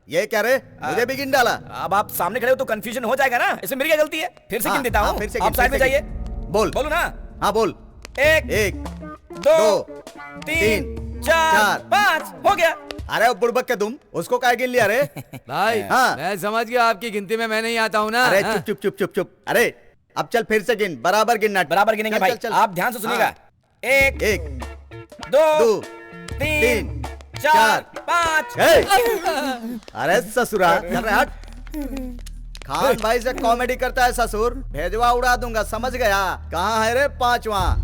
ये क्या रे? मुझे भी गिन डाला।
अब आप सामने खड़े हो तो कंफ्यूजन हो जाएगा ना, इसमें मेरी क्या गलती है? फिर से गिन देता हूँ। आप साइड में जाइए।
बोल
बोलो ना।
हाँ बोल।
1 2 3 4 5 हो गया।
अरे बुड़बक के तुम उसको क्या गिन लिया रे?
भाई
हाँ।
मैं समझ गया, आपकी गिनती में मैं नहीं आता हूँ ना।
अरे चुप चुप चुप चुप चुप। अरे अब चल फिर से गिन, बराबर गिनना।
बराबर गिनेंगे भाई, आप ध्यान से सुनिएगा। 1 2 3 4 5।
अरे ससुरा चल रहा हट। खान भाई से कॉमेडी करता है ससुर, भेजवा उड़ा दूंगा, समझ गया? कहाँ है रे 5वां?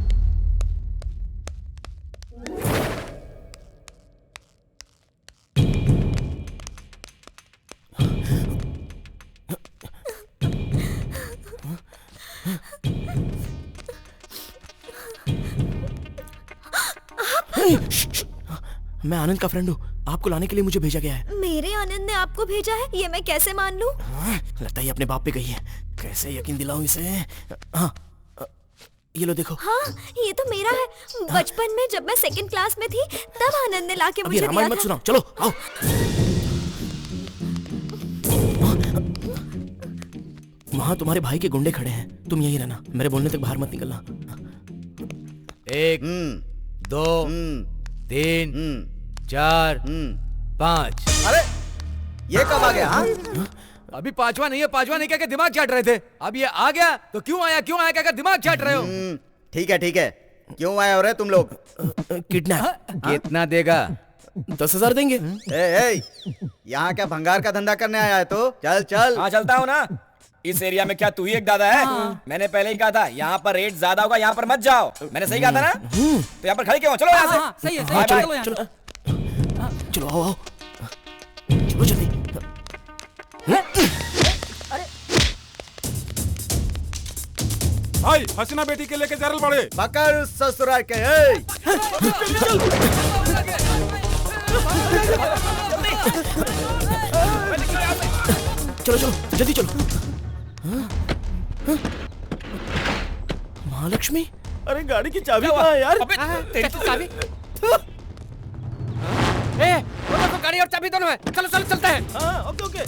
मैं आनंद का फ्रेंड हूँ, आपको लाने के लिए मुझे भेजा गया है।
मेरे आनंद ने आपको भेजा है? ये मैं कैसे मान लूं?
लगता है ये अपने बाप पे गई है। कैसे यकीन दिलाऊं इसे? हाँ ये लो देखो।
हाँ ये तो मेरा है। बचपन में जब मैं 2nd क्लास में थी तब आनंद ने लाके मुझे दिया था।
मत सुनाओ, चलो आओ। वहाँ तुम्हारे भाई के गुंडे खड़े हैं, तुम यहीं रहना, मेरे बोलने तक बाहर मत निकलना।
1 2 3 4 5।
अरे ये कब आ गया? हाँ?
अभी पांचवा नहीं कह के दिमाग चाट रहे थे, अब ये आ गया तो क्यों आया कह के दिमाग चाट रहे हो।
ठीक है क्यों आए हो रे तुम लोग?
किडनैप।
कितना देगा?
10,000 देंगे।
यहाँ क्या भंगार का धंधा करने आया है? तो चल।
हाँ चलता हूँ ना। इस एरिया में क्या तू ही एक दादा है? मैंने पहले ही कहा था यहाँ पर रेट ज्यादा होगा, यहाँ पर मत जाओ। मैंने सही कहा था ना? तो यहाँ पर खड़े क्यों हो? चलो यहाँ से।
सही है,
चलो आओ चलो जल्दी।
भाई हसीना बेटी के लेके जरल पड़े।
पकड़ ससुरा के।
चलो जल्दी चलो। महालक्ष्मी,
अरे गाड़ी की चाबी कहाँ है यार?
तेरी चाबी? गाड़ी और चाबी दोनों है। चलो चलते हैं।
हाँ, ओके।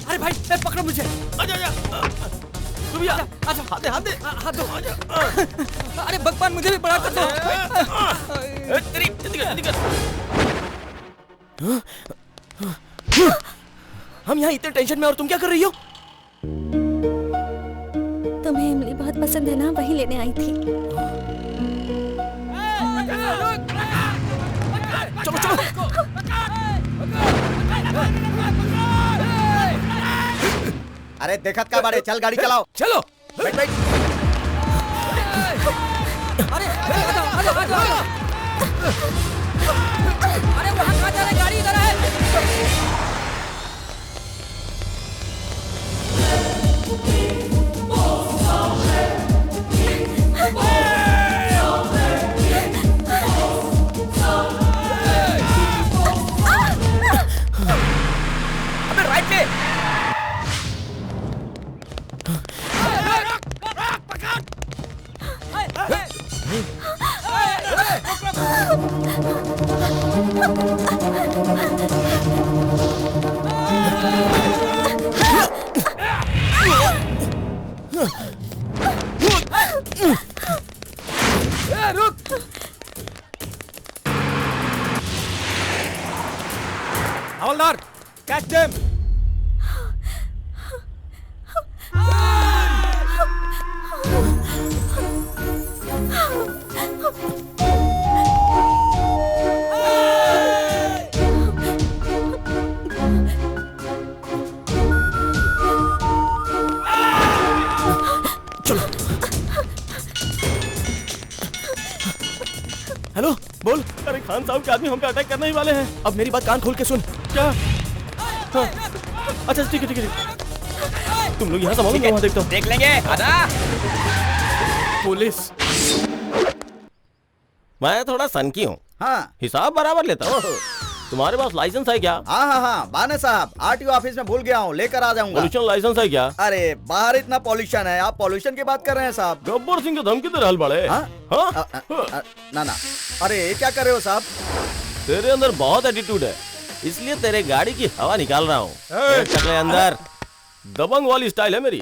अरे भाई पकड़ो मुझे।
आजा तू भी आ। हाथ दो।
अरे भगवान मुझे भी पड़ा कर दो।
हम यहाँ इतने टेंशन में और तुम क्या कर रही हो?
तुम्हें इमली बहुत पसंद है ना, वही लेने आई थी।
चलो
अरे देखत का बारे, चल गाड़ी चलाओ।
चलो
बैठ।
अरे वहाँ कहाँ जा रहे? गाड़ी इधर है।
अबे राइट पे।
हवलदार, कैच देम।
हेलो, बोल।
अरे खान साहब के आदमी हम पे अटैक करने ही वाले हैं।
अब मेरी बात कान खोल के सुन।
क्या? हाँ। अच्छा ठीक है। तुम लोग यहाँ संभालो, मैं वहाँ देखता हूँ।
देख लेंगे। आजा।
पुलिस। मैं थोड़ा सनकी हूँ।
हाँ।
हिसाब बराबर लेता हूँ। तुम्हारे पास लाइसेंस है क्या?
हाँ बाने साहब, आरटीओ ऑफिस में भूल गया हूँ, लेकर आ जाऊंगा।
पॉल्यूशन लाइसेंस है क्या?
अरे बाहर इतना पॉल्यूशन है, आप पॉल्यूशन की बात कर रहे हैं साहब?
गब्बर सिंह के धमकी दे रहल बड़े।
ना। अरे ये क्या कर रहे हो साहब?
तेरे अंदर बहुत एटीट्यूड है, इसलिए तेरे गाड़ी की हवा निकाल रहा हूँ। चले अंदर। दबंग वाली स्टाइल है मेरी।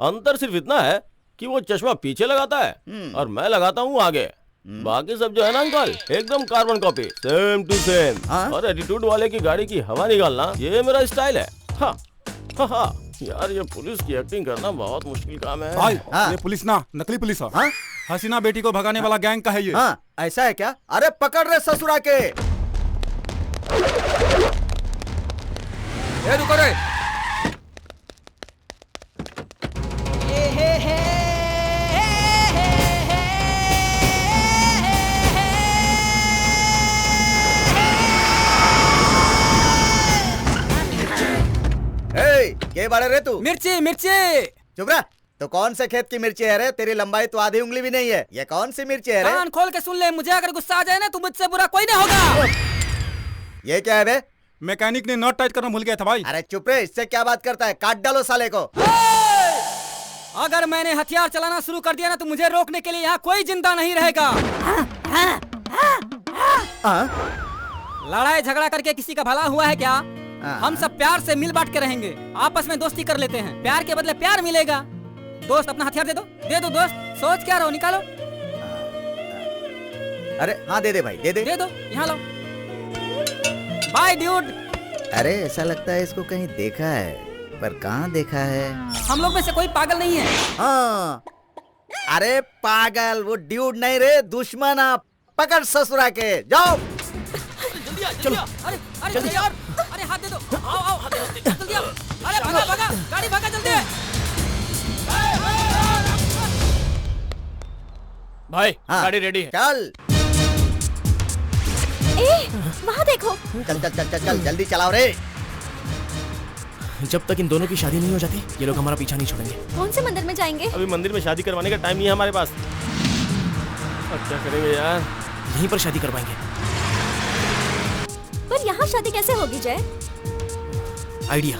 अंतर सिर्फ इतना है कि वो चश्मा पीछे लगाता है और मैं लगाता हूँ आगे। बाकी सब जो है ना अंकल, एकदम carbon copy, same to same. और एटीट्यूड वाले की गाड़ी की हवा निकालना ये मेरा स्टाइल है। हाँ। यार ये पुलिस की एक्टिंग करना बहुत मुश्किल काम है।
भाई ये पुलिस ना, नकली पुलिस है। हसीना बेटी को भगाने वाला गैंग का है ये।
ऐसा है क्या? अरे पकड़ रहे ससुरा के।
रुको रे।
के बारे रे तू?
मिर्ची।
चुप रह। तो कौन से खेत की मिर्ची है रे? तेरी लंबाई तो आधी उंगली भी नहीं है। ये कौन सी मिर्ची है रे?
कान खोल के सुन ले, मुझे अगर गुस्सा आ जाए ना तो मुझसे बुरा कोई नहीं होगा।
ये क्या है बे?
मैकेनिक ने नट टाइट करना भूल गया था भाई।
अरे चुप रे, इससे क्या बात करता है? काट डालो साले को।
अगर मैंने हथियार चलाना शुरू कर दिया ना तो मुझे रोकने के लिए यहाँ कोई जिंदा नहीं रहेगा। लड़ाई झगड़ा करके किसी का भला हुआ है क्या? हम सब प्यार से मिल बांट के रहेंगे, आपस में दोस्ती कर लेते हैं, प्यार के बदले प्यार मिलेगा। दोस्त अपना हथियार दे दो दोस्त। सोच क्या रहो, निकालो।
अरे हाँ दे दे भाई, दे दे।
दे दो, यहाँ लो। Bye dude.
अरे ऐसा लगता है इसको कहीं देखा है, पर कहाँ देखा है?
हम लोग में से कोई पागल नहीं है।
हाँ, अरे पागल, वो ड्यूड नहीं रे, दुश्मन। आप पकड़ ससुरा के, जाओ।
चलो। अरे जल्दी यार, अरे हाथ दे दो। आओ जल्दी आओ। अरे भागा, गाड़ी भागा जल्दी।
भाई गाड़ी रेडी है।
चल।
वहाँ देखो।
चल जल्दी चलाओ रे।
जब तक इन दोनों की शादी नहीं हो जाती ये लोग हमारा पीछा नहीं छोड़ेंगे।
कौन से मंदिर में जाएंगे?
अभी मंदिर में शादी करवाने का टाइम नहीं है हमारे पास। अब क्या करेंगे यार?
यहीं पर शादी करवाएंगे।
पर यहाँ शादी कैसे होगी जय?
आइडिया,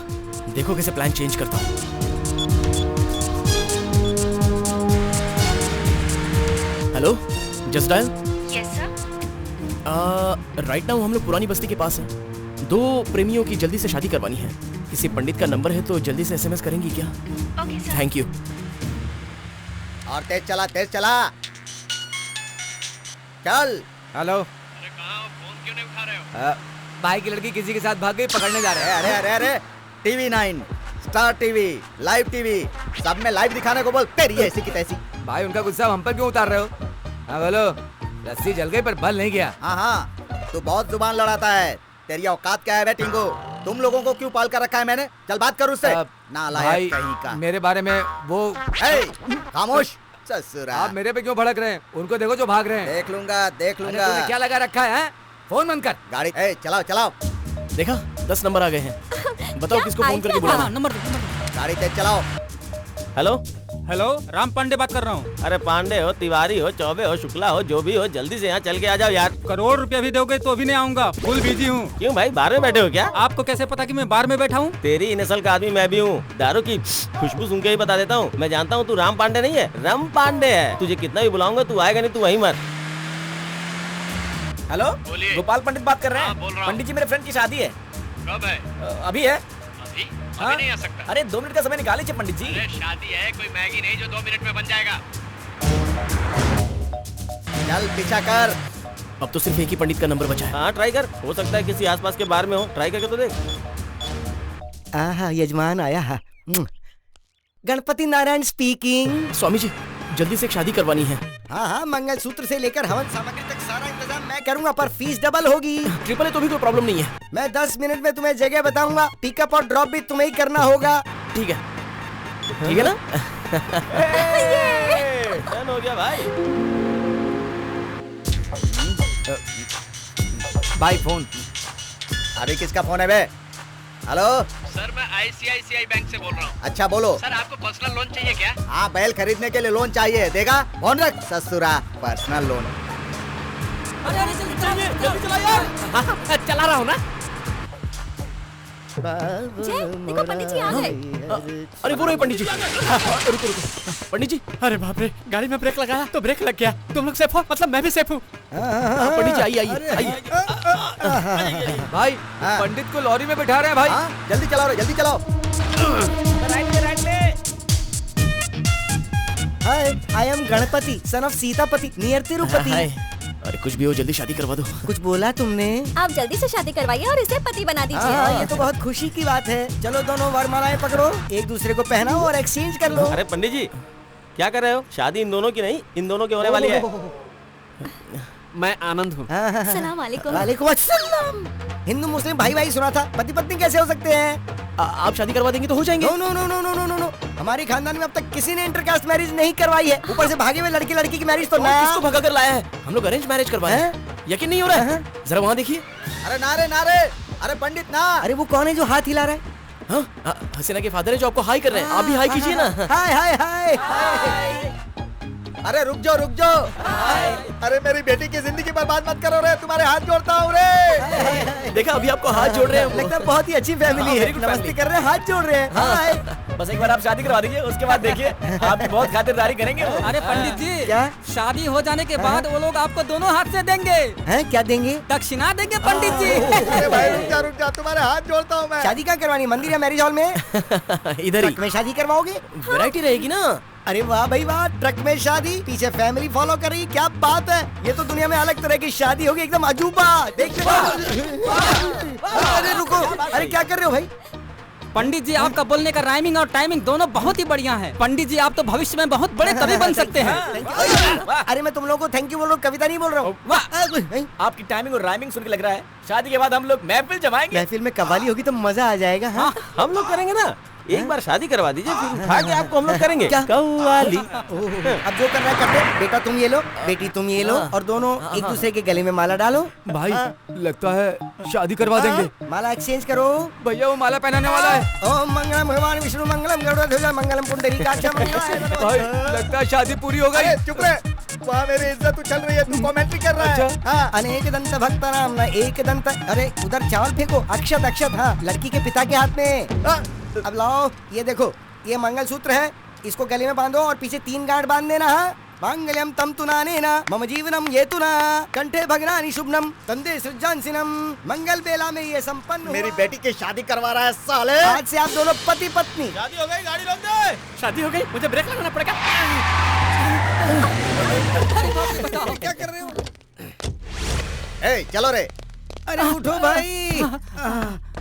देखो कैसे प्लान चेंज करता हूँ। Hello, just dial.
Yes sir.
Right now हम लोग पुरानी बस्ती के पास हैं। दो प्रेमियों की जल्दी से शादी करवानी है। किसी पंडित का नंबर है तो जल्दी से एसएमएस करेंगी क्या?
Okay sir.
Thank you.
और तेज चला, तेज चला। चल।
हेलो।
अरे कहाँ हो? फोन क्यों नहीं उठा रहे हो?
भाई की लड़की किसी के साथ भाग गई, पकड़ने जा रहे हैं।
अरे अरे अरे, TV 9, star TV, live TV, सब में लाइव दिखाने को बोल। तेरी ऐसी की तैसी।
भाई उनका गुस्सा हम पर क्यों उतार रहे हो? हाँ बोलो। रस्सी जल गई पर बल नहीं गया।
हाँ, तू बहुत जुबान लड़ाता है। तेरी औकात क्या है बे टिंगो? तुम लोगों को क्यों पाल कर रखा है मैंने? चल बात कर उससे। नालायक कहीं का।
मेरे बारे में वो।
खामोश ससुरा।
आप मेरे पे क्यों भड़क रहे हैं? उनको देखो जो भाग रहे हैं।
देख लूंगा, देख लूंगा।
तूने क्या लगा रखा है? फोन बंद कर।
गाड़ी चलाओ चलाओ।
देखा 10 नंबर आ गए हैं। बताओ किसको फोन करके बुलाना।
नंबर
गाड़ी तेज चलाओ।
हेलो
हेलो, राम पांडे बात कर रहा हूँ।
अरे पांडे हो, तिवारी हो, चौबे हो, शुक्ला हो, जो भी हो, जल्दी से यहाँ चल के आ जाओ यार।
करोड़ रुपया भी दोगे तो भी नहीं आऊंगा, फुल बिजी हूँ।
क्यों भाई, बार में बैठे हो क्या?
आपको कैसे पता कि मैं बार में बैठा हूँ?
तेरी ही नस्ल का आदमी मैं भी हूँ। दारू की खुशबू सुन के ही बता देता हूँ। मैं जानता हूँ तू राम पांडे नहीं है, रम पांडे है। तुझे कितना भी बुलाऊंगा तू आएगा नहीं, तू वहीं मर।
हेलो, गोपाल पंडित बात कर रहे हैं।
बोल रहा हूँ।
पंडित जी मेरे फ्रेंड की शादी है।
कब है?
अभी है।
अभी?
हाँ?
अभी नहीं आ सकता।
अरे 2 मिनट का समय निकाले चे पंडित जी।
अरे शादी है, कोई मैगी नहीं जो 2 मिनट में बन जाएगा।
चल पीछा कर।
अब तो सिर्फ एक ही पंडित का नंबर बचा है।
हाँ ट्राई कर, हो सकता है किसी आसपास के बार में हो। ट्राई करके तो देख।
आहा, यजमान आया है। गणपति नारायण स्पीकिंग।
स्वामी जी जल्दी से एक शादी करवानी है।
हाँ हाँ, मंगलसूत्र से लेकर हवन सामग्री तक सारा इंतजाम मैं करूँगा, पर फीस डबल होगी।
ट्रिपल है तो भी कोई प्रॉब्लम नहीं है।
मैं 10 मिनट में तुम्हें जगह बताऊंगा। पिकअप और ड्रॉप भी तुम्हें ही करना होगा।
ठीक है, ठीक है ना?
डन हो गया भाई।
भाई फोन।
अभी किसका फोन है बे? हेलो
सर, मैं ICICI बैंक से बोल रहा हूँ।
अच्छा बोलो।
सर आपको पर्सनल लोन चाहिए क्या?
हाँ, बैल खरीदने के लिए लोन चाहिए। देगा? फोन रख ससुरा। Personal loan.
जल्दी चला यार।
चला रहा हूँ ना।
जय, देखो पंडित जी आ गए।
अरे वो रहे पंडित जी। रुको रुको पंडित जी।
अरे बाप रे, गाड़ी में ब्रेक लगाया तो ब्रेक लग गया। तुम लोग सेफ हो? मतलब मैं भी सेफ हूँ?
पंडित जी आइए।
भाई पंडित को लॉरी में बैठा रहे हैं भाई।
जल्दी चलाओ रे, जल्दी चलाओ।
राइट में।
Hi, I am Ganapati, son of Sitapati, near Tirupati.
अरे कुछ भी हो, जल्दी शादी करवा दो।
कुछ बोला तुमने?
आप जल्दी से शादी करवाइए और इसे पति बना दीजिए।
हाँ, ये तो बहुत खुशी की बात है। चलो दोनों वरमालाएं पकड़ो, एक दूसरे को पहनाओ और एक्सचेंज कर लो।
अरे पंडित जी क्या कर रहे हो? शादी इन दोनों की नहीं, इन दोनों की होने वाली है।
मैं आनंद हूँ।
सलाम वालेकुम।
वालेकुम अस्सलाम। हिंदू मुस्लिम भाई भाई सुना था, पति पत्नी कैसे हो सकते हैं?
आप शादी करवा देंगे तो हो जाएंगे।
No no no no no no no no, हमारी खानदान में अब तक किसी ने इंटरकास्ट मैरिज नहीं करवाई है। ऊपर से भागे हुए लड़की लड़की की मैरिज तो ना।
किसको भगा कर लाया है? हम लोग अरेंज मैरिज करवाए हैं। यकीन नहीं हो रहा है? जरा वहाँ देखिए।
अरे नारे नारे, अरे पंडित ना।
अरे वो कौन है जो हाथ हिला रहा है?
हाँ, हसीना के फादर है जो आपको हाई कर रहे हैं। आप भी हाई कीजिए ना।
हाय हाय हाय हाय।
अरे रुक जाओ रुक जाओ। अरे मेरी बेटी की जिंदगी बर्बाद मत करो रे, तुम्हारे हाथ जोड़ता हूँ रे।
देखा, अभी आपको हाथ जोड़ रहे हैं।
लगता है बहुत ही अच्छी फैमिली है। नमस्ते कर रहे हैं, हाथ जोड़ रहे हैं। हाय।
बस एक बार आप शादी करवा दीजिए, उसके बाद देखिए आपकी बहुत खातिरदारी करेंगे।
अरे पंडित जी,
क्या?
शादी हो जाने के बाद वो लोग आपको दोनों हाथ से देंगे।
हैं? क्या देंगे?
दक्षिणा देंगे पंडित जी।
अरे भाई रुक जा, तुम्हारे हाथ जोड़ता हूँ मैं।
शादी कहाँ करवानी? मंदिर या मैरिज हॉल में?
इधर ही
में शादी करवाओगे?
वैरायटी रहेगी ना।
अरे वाह भाई वाह, ट्रक में शादी, पीछे फैमिली फॉलो कर रही, क्या बात है। ये तो दुनिया में अलग तरह की शादी होगी, एकदम अजूबा। देखते अरे रुको, अरे क्या कर रहे हो भाई?
पंडित जी, आपका बोलने का राइमिंग और टाइमिंग दोनों बहुत ही बढ़िया है। पंडित जी, आप तो भविष्य में बहुत बड़े कवि बन सकते हैं।
अरे मैं तुम लोगों को थैंक यू बोल रहा हूँ, कविता नहीं बोल रहा हूँ।
आपकी टाइमिंग और राइमिंग सुन के लग रहा है शादी के बाद हम लोग महफिल जमाएंगे।
महफिल में कव्वाली होगी तो मजा आ जाएगा। हाँ
हम लोग करेंगे ना, एक बार शादी करवा दीजिए, फिर उठा के आपको हम लोग करेंगे कव्वाली।
अब जो करना है करते। बेटा तुम ये लो, बेटी तुम ये लो, और दोनों एक दूसरे के गले में माला डालो।
भाई लगता है शादी करवा देंगे।
माला एक्सचेंज करो।
भैया वो माला पहनाने वाला है।
ओम मंगलम भगवान विष्णु मंगलम गरुड़ध्वज मंगलम पुंडरीकाक्ष मंगलम।
भाई लगता है शादी पूरी हो गई।
चुप रहे, वहाँ मेरी इज्जत उछल रही है, तू कमेंट्री कर रहा है। हाँ, अनेक दंत भक्त नाम ना एक दंत। अरे उधर चावल फेंको, अक्षत अक्षत। हाँ, लड़की के पिता के हाथ में। अब लाओ, ये देखो, ये मंगलसूत्र है, इसको गले में बांधो और पीछे 3 गांठ बांध देना। हाँ, मंगलम तम तुनानेना मम जीवनम ये तुना कंठे भगनानि शुभनम तंदे सृजांसिनम। मंगल बेला में ये संपन्न। मेरी बेटी की शादी करवा रहा है साले। आज से आप दोनों पति पत्नी।
शादी हो गई, गाड़ी रोक दे।
शादी हो गई, मुझे ब्रेक लगाना पड़ेगा।
क्या कर रहे हो? ए, चलो रे। अरे उठो भाई।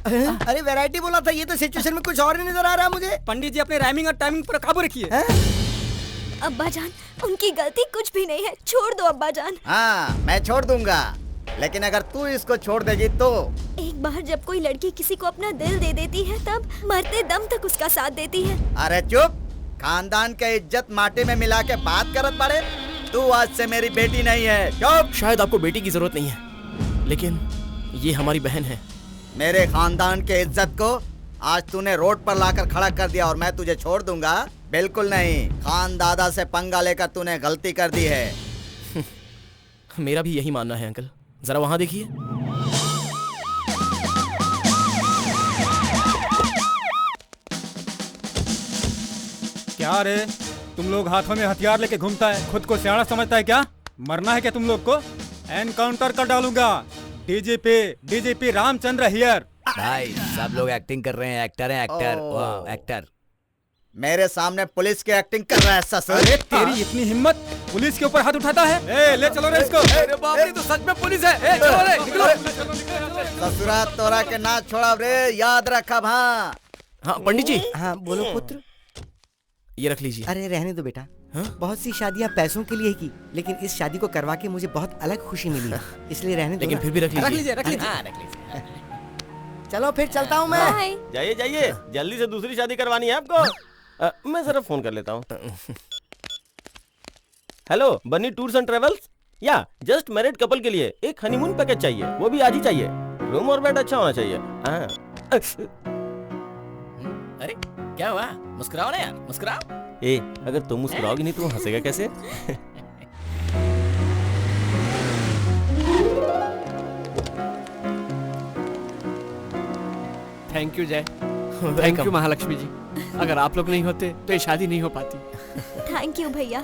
अरे वैरायटी बोला था, ये तो सिचुएशन में कुछ और ही नजर आ रहा है मुझे।
पंडित जी, अपने राइमिंग और टाइमिंग पर काबू रखिए।
अब्बा जान, उनकी गलती कुछ भी नहीं है, छोड़ दो अब्बा जान।
हाँ, मैं छोड़ दूंगा, लेकिन अगर तू इसको छोड़ देगी तो।
एक बार जब कोई लड़की किसी को अपना दिल दे देती है, तब मरते दम तक उसका साथ देती है।
अरे चुप, खानदान का इज्जत माटी में मिला के बात करत पड़े। तू आज से मेरी बेटी नहीं है, चुप।
शायद आपको बेटी की जरूरत नहीं है, लेकिन ये हमारी बहन है।
मेरे खानदान के इज्जत को आज तूने रोड पर लाकर खड़ा कर दिया और मैं तुझे छोड़ दूंगा? बिल्कुल नहीं। खानदादा से पंगा लेकर तूने गलती कर दी है।
मेरा भी यही मानना है अंकल, जरा वहां देखिए।
क्या रे, तुम लोग हाथों में हथियार लेके घूमता है, खुद को सियाना समझता है क्या? मरना है क्या तुम लोग को? एनकाउंटर कर डालूंगा। DGP Ramchandra here.
भाई सब लोग एक्टिंग कर रहे हैं, एक्टर हैं, एक्टर। वाह, एक्टर।
मेरे सामने पुलिस की एक्टिंग कर रहा है ससुर।
अरे तेरी इतनी हिम्मत, पुलिस के ऊपर हाथ उठाता है? ए, ले चलो रे इसको।
अरे बाप रे, तो सच में पुलिस है। ए, चलो रे, निकलो।
ससुरा तोरा के ना छोड़ा रे, याद रखा। हाँ
हाँ पंडित जी।
हाँ बोलो पुत्र।
ये रख लीजिए।
अरे रहने दो बेटा। बहुत सी शादियाँ पैसों के लिए की, लेकिन इस शादी को करवा के मुझे बहुत अलग खुशी मिली, इसलिए रहने दो।
लेकिन फिर भी रख लीजिए।
रख लीजिए।
चलो फिर चलता हूँ मैं।
जाइए जाइए, जल्दी से दूसरी शादी करवानी है आपको। मैं जरा फोन कर लेता हूँ। हेलो, बनी टूर्स एंड ट्रेवल्स। या जस्ट मैरिड कपल के लिए एक हनीमून पैकेज चाहिए, वो भी आज ही चाहिए। रूम और बेड अच्छा होना चाहिए।
अरे क्या हुआ? मुस्कुराओ ना यार, मुस्कुराओ।
ए, अगर तुम मुस्कुराओगी नहीं तो हंसेगा कैसे?
थैंक यू जय, थैंक यू महालक्ष्मी जी। अगर आप लोग नहीं होते तो ये शादी नहीं हो पाती।
थैंक यू भैया।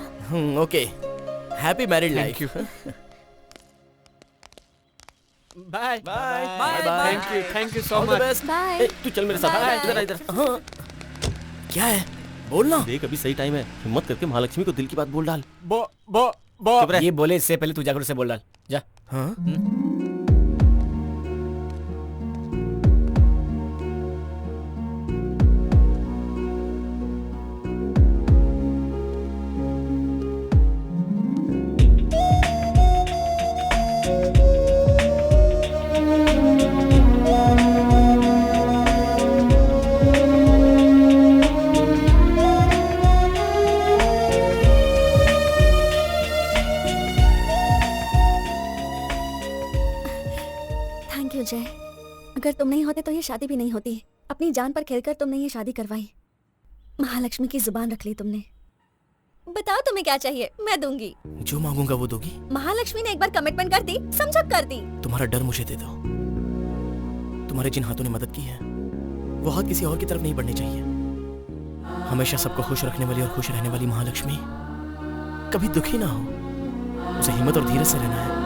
Okay, happy married life.
Bye
bye
bye. Thank you so much.
Bye.
तू चल मेरे साथ, इधर इधर। हाँ
क्या है, बोलना।
देख अभी सही टाइम है, हिम्मत करके महालक्ष्मी को दिल की बात बोल डाल।
ये बोले इससे पहले तू जाकर उसे बोल डाल, जा।
हाँ?
जय, अगर तुम नहीं होते तो ये शादी भी नहीं होती। अपनी जान पर खेलकर तुमने ये शादी करवाई। महालक्ष्मी की जुबान रख ली तुमने। बताओ तुम्हें क्या चाहिए, मैं दूंगी।
जो मांगूंगा वो दोगी?
महालक्ष्मी ने एक बार कमिटमेंट कर दी, समझो कर दी।
तुम्हारा डर मुझे दे दो। तुम्हारे जिन हाथों ने मदद की है वो हाथ किसी और की तरफ नहीं बढ़ने चाहिए। हमेशा सबको खुश रखने वाली और खुश रहने वाली महालक्ष्मी कभी दुखी ना हो, उसे हिम्मत और धीरज से रहना है।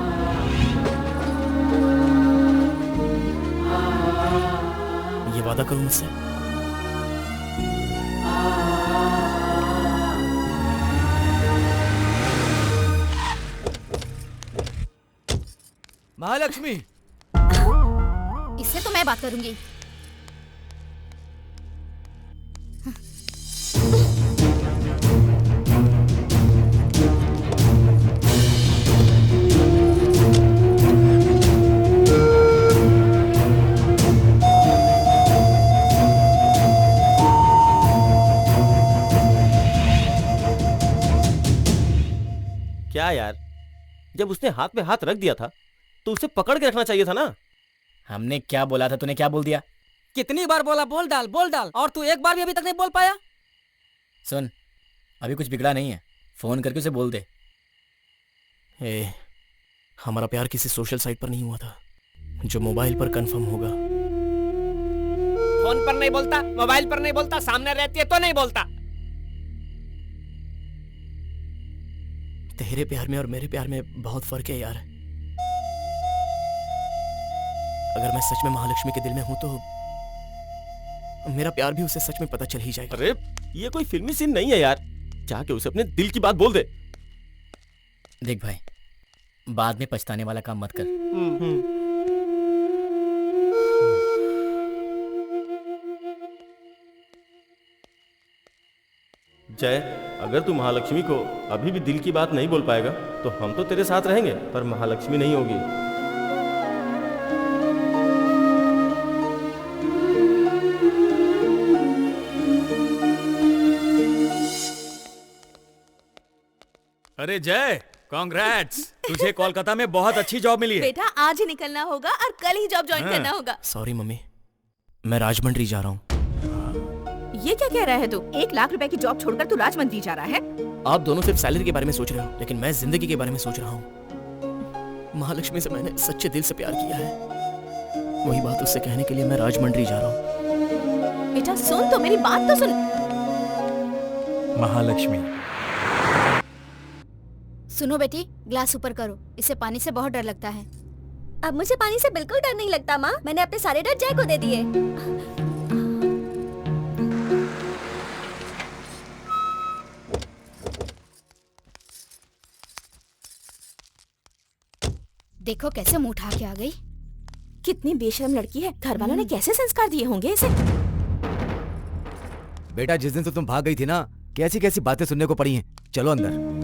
ये वादा करो मुझसे।
महालक्ष्मी,
इससे तो मैं बात करूंगी।
क्या यार, जब उसने हाथ में हाथ रख दिया था तो उसे पकड़ के रखना चाहिए था ना।
हमने क्या बोला था, तूने क्या बोल दिया?
कितनी बार बोला बोल डाल, और तू एक बार भी अभी तक नहीं बोल पाया।
सुन, अभी कुछ बिगड़ा नहीं है, फोन करके उसे बोल दे।
हमारा प्यार किसी सोशल साइट पर नहीं हुआ था जो मोबाइल पर कंफर्म होगा।
फोन पर नहीं बोलता, मोबाइल पर नहीं बोलता, सामने रहती है तो नहीं बोलता।
तेरे प्यार में और मेरे प्यार में बहुत फर्क है यार। अगर मैं सच में महालक्ष्मी के दिल में हूं तो मेरा प्यार भी उसे सच में पता चल ही जाएगा।
अरे ये कोई फिल्मी सीन नहीं है यार, जाके उसे अपने दिल की बात बोल दे।
देख भाई, बाद में पछताने वाला काम मत कर।
जय, अगर तू महालक्ष्मी को अभी भी दिल की बात नहीं बोल पाएगा तो हम तो तेरे साथ रहेंगे, पर महालक्ष्मी नहीं होगी।
अरे जय, कांग्रेट्स, तुझे कोलकाता में बहुत अच्छी जॉब मिली है।
बेटा आज ही निकलना होगा और कल ही जॉब ज्वाइन करना होगा।
सॉरी मम्मी, मैं राजमंड्री जा रहा हूँ।
ये क्या कह रहा है तू? 1 लाख रुपए की जॉब छोड़कर तू राजमंड्री जा रहा है?
आप दोनों सिर्फ सैलरी के बारे में सोच रहे हो, लेकिन मैं जिंदगी के बारे में सोच रहा हूँ। महालक्ष्मी से मैंने सच्चे दिल से प्यार किया है। वही बात उससे कहने के लिए मैं राजमंड्री जा रहा हूँ।
बेटा सुन तो, मेरी बात तो सुन।
महालक्ष्मी,
सुनो बेटी, ग्लास ऊपर करो, इसे पानी से बहुत डर लगता है।
अब मुझे पानी से बिल्कुल डर नहीं लगता माँ, मैंने अपने सारे डर जय को दे दिए।
देखो कैसे मुंह उठा के आ गई।
कितनी बेशर्म लड़की है, घर वालों ने कैसे संस्कार दिए होंगे इसे।
बेटा जिस दिन से तुम भाग गई थी ना, कैसी कैसी बातें सुनने को पड़ी हैं। चलो अंदर।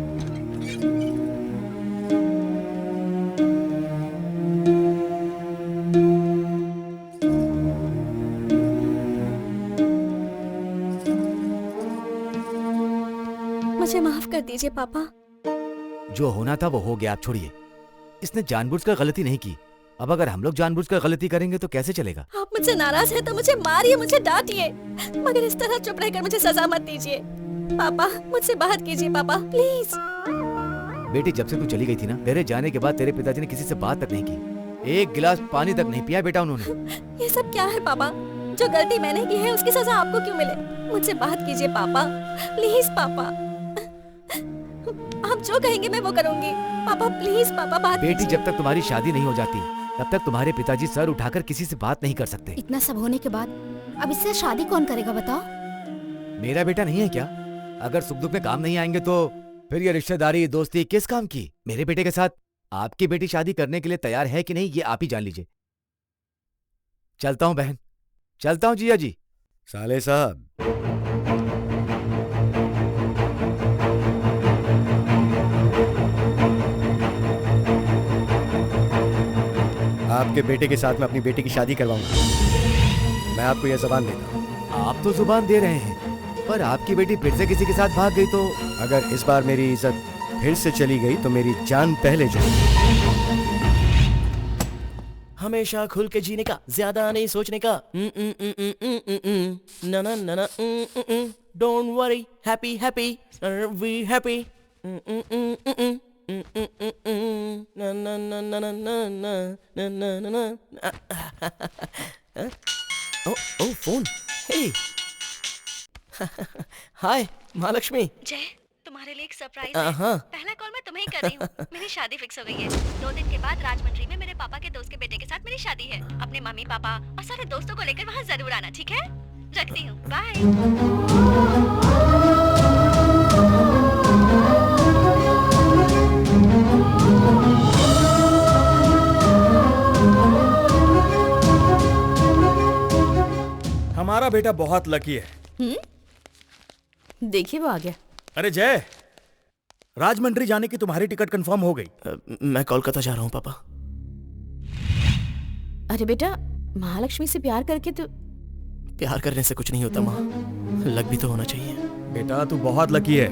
मुझे माफ कर दीजिए पापा।
जो होना था वो हो गया, आप छोड़िए। इसने जानबूझकर गलती नहीं की। अब अगर हम लोग जानबूझकर गलती करेंगे तो कैसे चलेगा?
आप मुझसे नाराज हैं तो मुझे मारिए, मुझे डांटिए, मगर इस तरह चुप रहकर मुझे सजा मत दीजिए। पापा मुझसे बात कीजिए पापा, प्लीज।
बेटी जब से तू चली गई थी ना, तेरे जाने के बाद तेरे पिताजी ने किसी से बात तक नहीं की। 1 गिलास पानी तक नहीं पिया बेटा उन्होंने।
ये सब क्या है पापा? जो गलती मैंने की है उसकी सजा आपको क्यों मिले? मुझसे बात कीजिए पापा, प्लीज पापा। आप जो कहेंगे मैं वो करूंगी। पापा प्लीज पापा बात
बेटी जब तक तुम्हारी शादी नहीं हो जाती तब तक तुम्हारे पिताजी सर उठाकर किसी से बात नहीं कर सकते।
इतना सब होने के बाद अब इससे शादी कौन करेगा बताओ?
मेरा बेटा नहीं है क्या? अगर सुख दुख में काम नहीं आएंगे तो फिर ये रिश्तेदारी दोस्ती किस काम की? मेरे बेटे के साथ आपकी बेटी शादी करने के लिए तैयार है कि नहीं ये आप ही जान लीजिए। चलता हूँ बहन, चलता हूँ जिया जी।
साले साहब, आपके बेटे के साथ मैं अपनी बेटी की शादी करवाऊंगा। मैं आपको यह जुबान देता हूँ।
आप तो जुबान दे रहे हैं, पर आपकी बेटी फिर से किसी के साथ भाग गई तो?
अगर इस बार मेरी इज्जत फिर से चली गई तो मेरी जान पहले जाएगी।
हमेशा खुल के जीने का, ज्यादा नहीं सोचने का। ना ना ना ना, don't worry, happy happy, we happy. ना ना ना ना ना ना ना ना ना ना। ओ फोन। हे हाय महालक्ष्मी।
जय, तुम्हारे लिए एक सरप्राइज
है।
पहला कॉल मैं तुम्हें ही कर रही हूँ। मेरी शादी फिक्स हो गई है। 2 दिन के बाद राजमंड्री में मेरे पापा के दोस्त के बेटे के साथ मेरी शादी है। अपने मम्मी पापा और सारे दोस्तों को लेकर वहाँ जरूर आना, ठीक है? रखती हूँ, बाय।
तुम्हारा बेटा बहुत लकी है।
देखिए वो आ गया।
अरे जय, राजमंड्री जाने की तुम्हारी टिकट कंफर्म हो गई।
मैं कोलकाता जा रहा हूँ पापा।
अरे बेटा, महालक्ष्मी से प्यार करके तो
प्यार करने से कुछ नहीं होता माँ, लक भी तो होना चाहिए।
बेटा तू बहुत लकी है।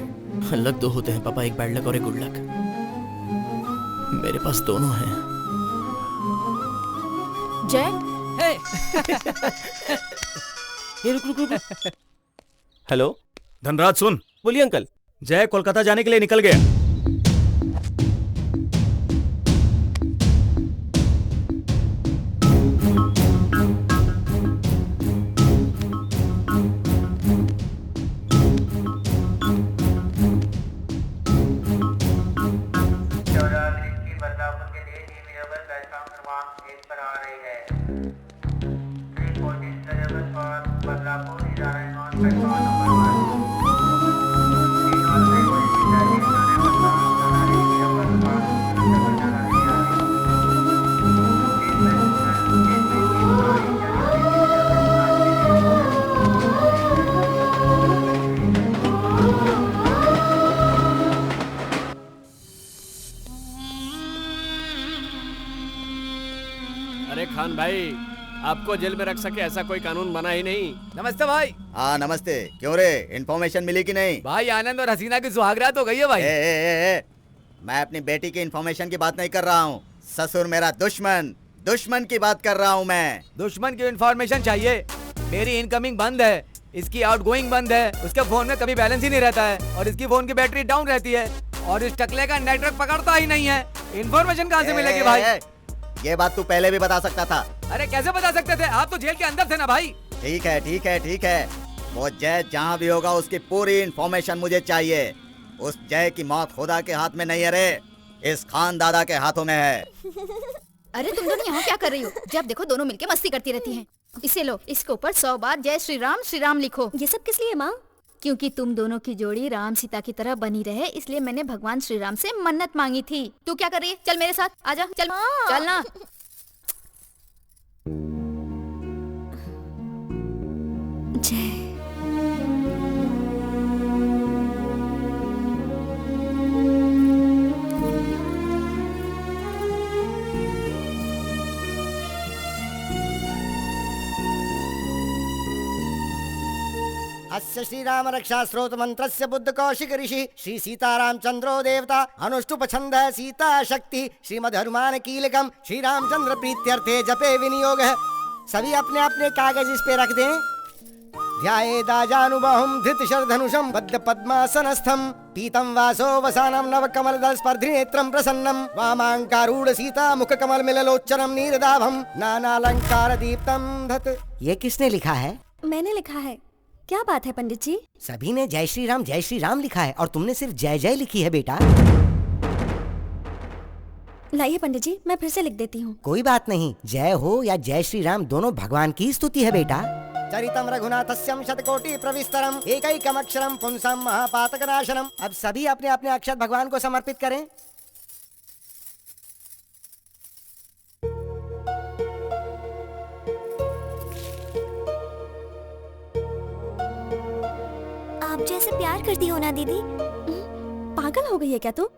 लक दो होते हैं पापा, एक बैड लक और एक गुड लक। मेरे पास दोनों हैं।
जय,
ये रुक रुक रुक। हेलो
धनराज सुन।
बोलिए अंकल।
जय कोलकाता जाने के लिए निकल गया।
अरे खान भाई, आपको जेल में रख सके ऐसा कोई कानून बना ही नहीं।
नमस्ते भाई।
हाँ नमस्ते। क्यों रे, इन्फॉर्मेशन मिली कि नहीं?
भाई आनंद और हसीना की सुहागरात हो गई है भाई।
मैं अपनी बेटी की इन्फॉर्मेशन की बात नहीं कर रहा हूँ। ससुर मेरा दुश्मन की बात कर रहा हूँ मैं।
दुश्मन की इन्फॉर्मेशन चाहिए? मेरी इनकमिंग बंद है, इसकी आउटगोइंग बंद है, उसके फोन में कभी बैलेंस ही नहीं रहता है और इसकी फोन की बैटरी डाउन रहती है और इस टकले का नेटवर्क पकड़ता ही नहीं है। इन्फॉर्मेशन कहाँ से मिलेगी भाई?
ये बात तू पहले भी बता सकता था।
अरे कैसे बता सकते थे, आप तो जेल के अंदर थे ना भाई।
ठीक है। वो जय जहाँ भी होगा उसकी पूरी इन्फॉर्मेशन मुझे चाहिए। उस जय की मौत खुदा के हाथ में नहीं है रे, इस खान दादा के हाथों में है।
अरे तुम दोनों यहाँ क्या कर रही हो? जब देखो दोनों मिलके मस्ती करती रहती हैं। इसे लो, इसके ऊपर 100 बार जय श्री राम लिखो।
ये सब किस लिए माँ?
क्योंकि तुम दोनों की जोड़ी राम सीता की तरह बनी रहे, इसलिए मैंने भगवान श्री राम से मन्नत मांगी थी। तू क्या कर रही है? चल मेरे साथ, आजा, चल चल ना।
जय,
अस्य श्रीराम रक्षा स्रोत मंत्रस्य बुद्ध कौशिक ऋषि श्री सीतारामचंद्रो देवता अनुष्टुप छंद सीता शक्ति श्रीमद हनुमान कीलकम श्री रामचंद्र प्रीत्यर्थे जपे विनियोग। सभी अपने अपने कागज इस पे रख दें। ध्यायेदाजानुबाहुं धृतशरधनुषं बद्ध पद्मासनस्थं पीतं वासो वसानं नव कमलदल स्पर्धी नेत्रं प्रसन्नं वामांकारूढ़ सीता मुख कमल मिललोचनम नीरदाभं नानालंकार दीप्तं धत। ये किसने लिखा है?
मैंने लिखा है। क्या बात है पंडित जी?
सभी ने जय श्री राम लिखा है और तुमने सिर्फ जय जय लिखी है बेटा।
लाइए पंडित जी, मैं फिर से लिख देती हूँ।
कोई बात नहीं, जय हो या जय श्री राम दोनों भगवान की स्तुति है बेटा। चरितम रघुनाथस्यम शतकोटि प्रविस्तरम एकैकम अक्षरम पुंसम महापातकनाशनम। अब सभी अपने अपने अक्षर भगवान को समर्पित करें।
आप जैसे प्यार करती हो ना दीदी? पागल हो गई है क्या तू?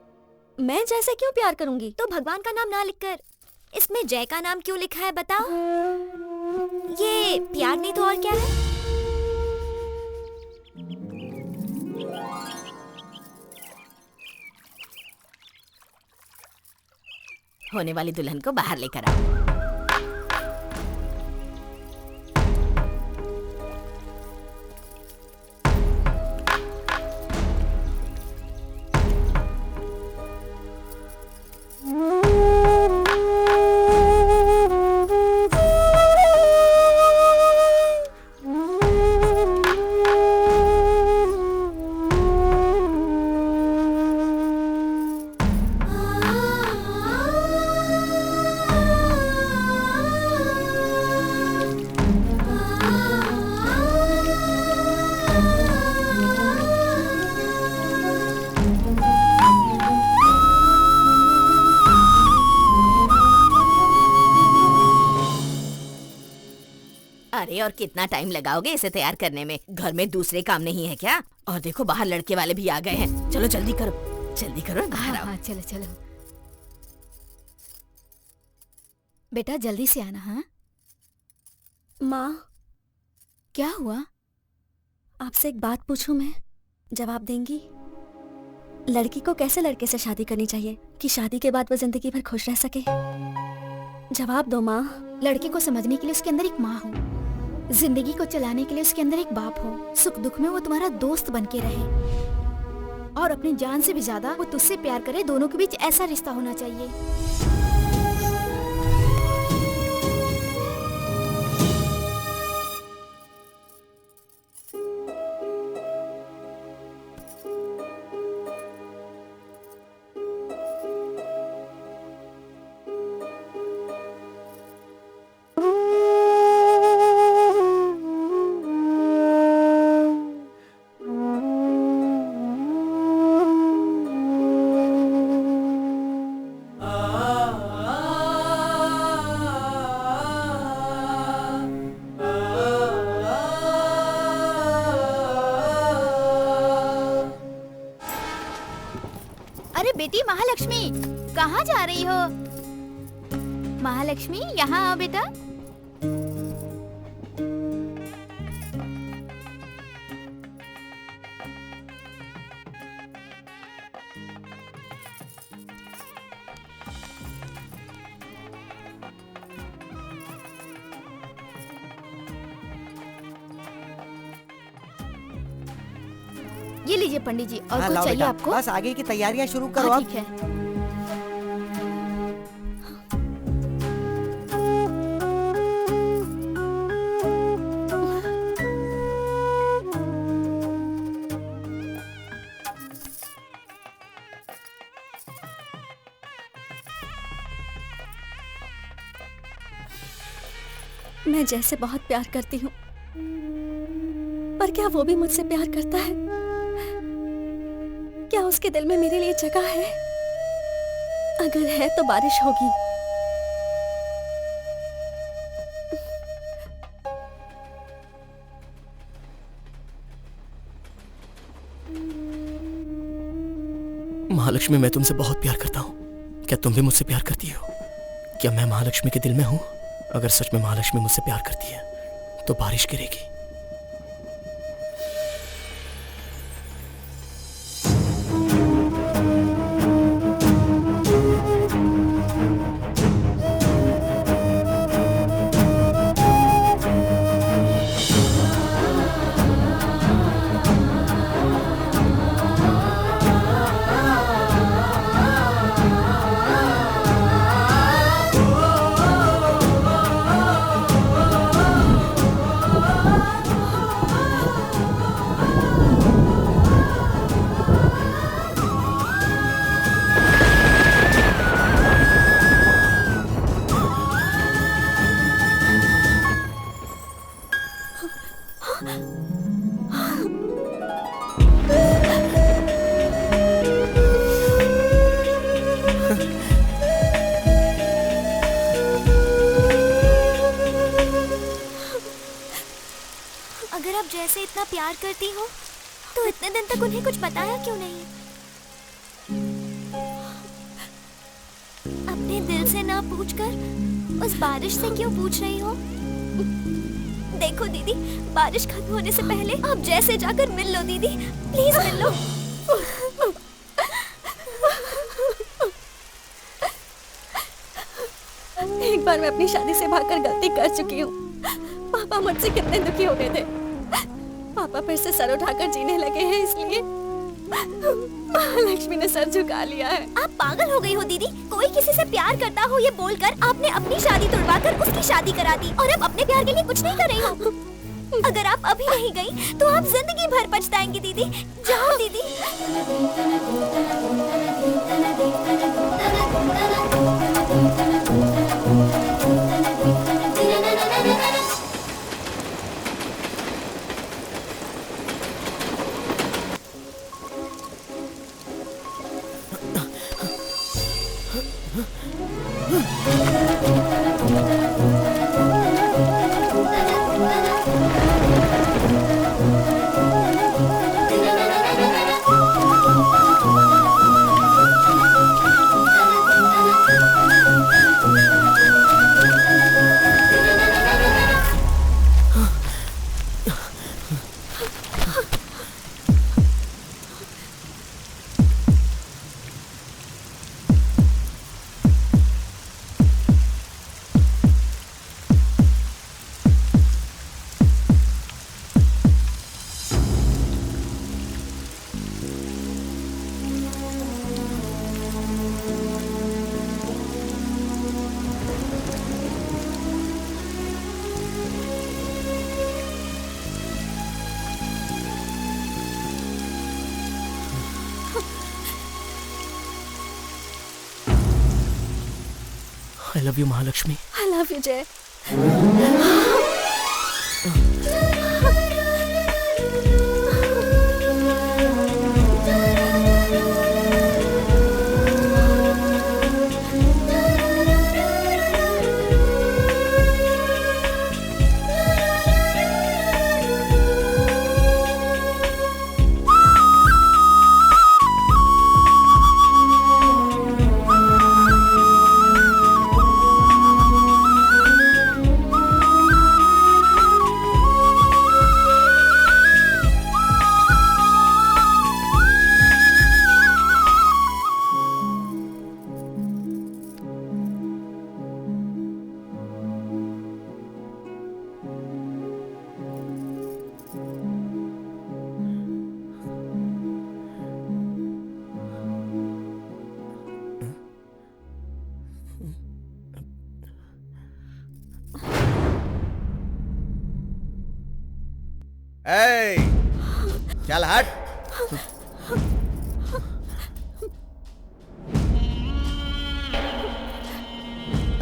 मैं जैसे क्यों प्यार करूंगी? तो भगवान का नाम ना लिखकर इसमें जय का नाम क्यों लिखा है बताओ? ये प्यार नहीं तो और क्या है?
होने वाली दुल्हन को बाहर लेकर आओ। और कितना टाइम लगाओगे इसे तैयार करने में? घर में दूसरे काम नहीं है क्या? और देखो बाहर लड़के वाले भी आ गए हैं। चलो जल्दी करो बाहर आओ।
हाँ चलो चलो बेटा, जल्दी से आना। हाँ
माँ,
क्या हुआ?
आपसे एक बात पूछूं मैं, जवाब देंगी? लड़की को कैसे लड़के से शादी करनी चाहिए कि शादी के बाद वो जिंदगी भर खुश रह सके? जवाब दो माँ।
लड़के को समझने के लिए उसके अंदर एक माँ हो, जिंदगी को चलाने के लिए उसके अंदर एक बाप हो, सुख दुख में वो तुम्हारा दोस्त बन के रहे और अपनी जान से भी ज्यादा वो तुझसे प्यार करे। दोनों के बीच ऐसा रिश्ता होना चाहिए। अरे बेटी महालक्ष्मी, कहाँ जा रही हो? महालक्ष्मी यहाँ आओ बेटा। ये लीजिए पंडित जी, और कुछ चाहिए आपको?
बस आगे की तैयारियां शुरू करो।
हाँ, ठीक है।
मैं जैसे बहुत प्यार करती हूँ, पर क्या वो भी मुझसे प्यार करता है? क्या उसके दिल में मेरे लिए जगह है? अगर है तो बारिश होगी।
महालक्ष्मी, मैं तुमसे बहुत प्यार करता हूँ। क्या तुम भी मुझसे प्यार करती हो? क्या मैं महालक्ष्मी के दिल में हूँ? अगर सच में महालक्ष्मी मुझसे प्यार करती है तो बारिश गिरेगी।
अगर आप जैसे इतना प्यार करती हो तो इतने दिन तक उन्हें कुछ बताया क्यों नहीं? अपने दिल से ना पूछकर उस बारिश से क्यों पूछ रही हो? देखो दीदी, बारिश खत्म होने से पहले आप जैसे जाकर मिल लो दीदी, प्लीज मिल लो। एक बार मैं अपनी शादी से भागकर गलती कर चुकी हूँ। पापा मुझसे कितने दुखी हो गए थे। पापा फिर से सर उठाकर जीने लगे हैं, इसलिए महालक्ष्मी ने सर झुका लिया है। आप पागल हो गई हो दीदी। कोई किसी से प्यार करता हो ये बोलकर आपने अपनी शादी तुड़वाकर उसकी शादी करा दी और अब अपने प्यार के लिए कुछ नहीं कर रही हो। अगर आप अभी नहीं गई तो आप जिंदगी भर पछताएंगी दीदी। जाओ दीदी।
I love you Mahalakshmi.
I love you जय।
ए, चल हट।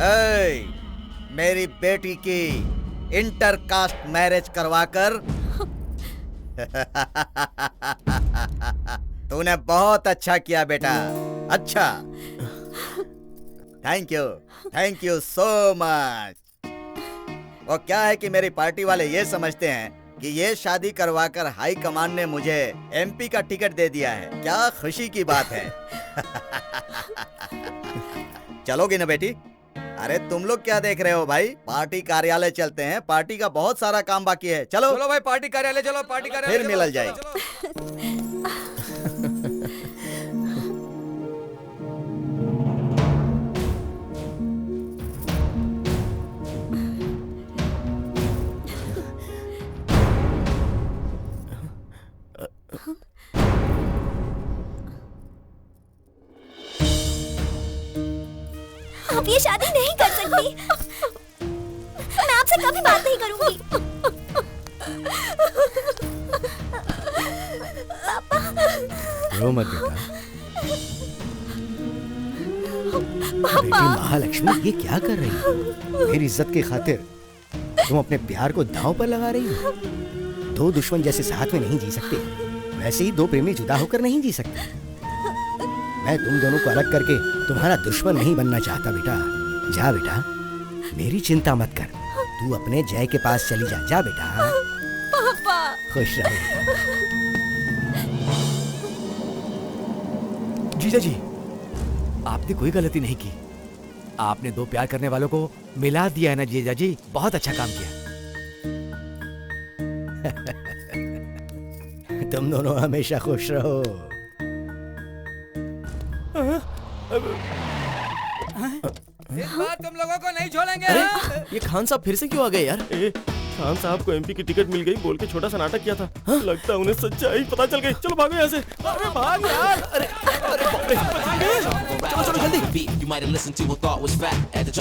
ए, मेरी बेटी की इंटरकास्ट मैरिज करवाकर तूने बहुत अच्छा किया बेटा, अच्छा। Thank you so much. वो क्या है कि मेरी पार्टी वाले ये समझते हैं कि ये शादी करवाकर हाई कमान ने मुझे एमपी का टिकट दे दिया है। क्या खुशी की बात है। चलोगी ना बेटी? अरे तुम लोग क्या देख रहे हो भाई, पार्टी कार्यालय चलते हैं, पार्टी का बहुत सारा काम बाकी है। चलो
चलो भाई पार्टी कार्यालय चलो, पार्टी कार्यालय
फिर मिल जाएगी।
आप ये शादी नहीं कर सकती। मैं आपसे कभी बात नहीं करूंगी।
रो मत बेटा। बेटी महालक्ष्मी ये क्या कर रही हो? मेरी इज्जत की खातिर तुम अपने प्यार को दांव पर लगा रही हो। दो दुश्मन जैसे साथ में नहीं जी सकते, वैसे ही दो प्रेमी जुदा होकर नहीं जी सकते। मैं तुम दोनों को अलग करके तुम्हारा दुश्मन नहीं बनना चाहता बेटा। जा बेटा, मेरी चिंता मत कर, तू अपने जय के पास चली जा। जा बेटा।
पापा।
खुश रहो।
जीजा जी, आपने कोई गलती नहीं की। आपने दो प्यार करने वालों को मिला दिया है ना जीजा जी, बहुत अच्छा काम किया।
तुम दोनों हमेशा खुश रहो।
इस बार तुम लोगों को नहीं छोड़ेंगे।
ये खान साहब फिर से क्यों आ गए यार?
खान साहब को एमपी की टिकट मिल गई बोल के छोटा सा नाटक किया था। लगता है उन्हें सच्चाई पता चल गई। चलो भागो यहाँ से। अरे भाग यार।
अरे बाप रे।
You might have listened to a thought was fat at the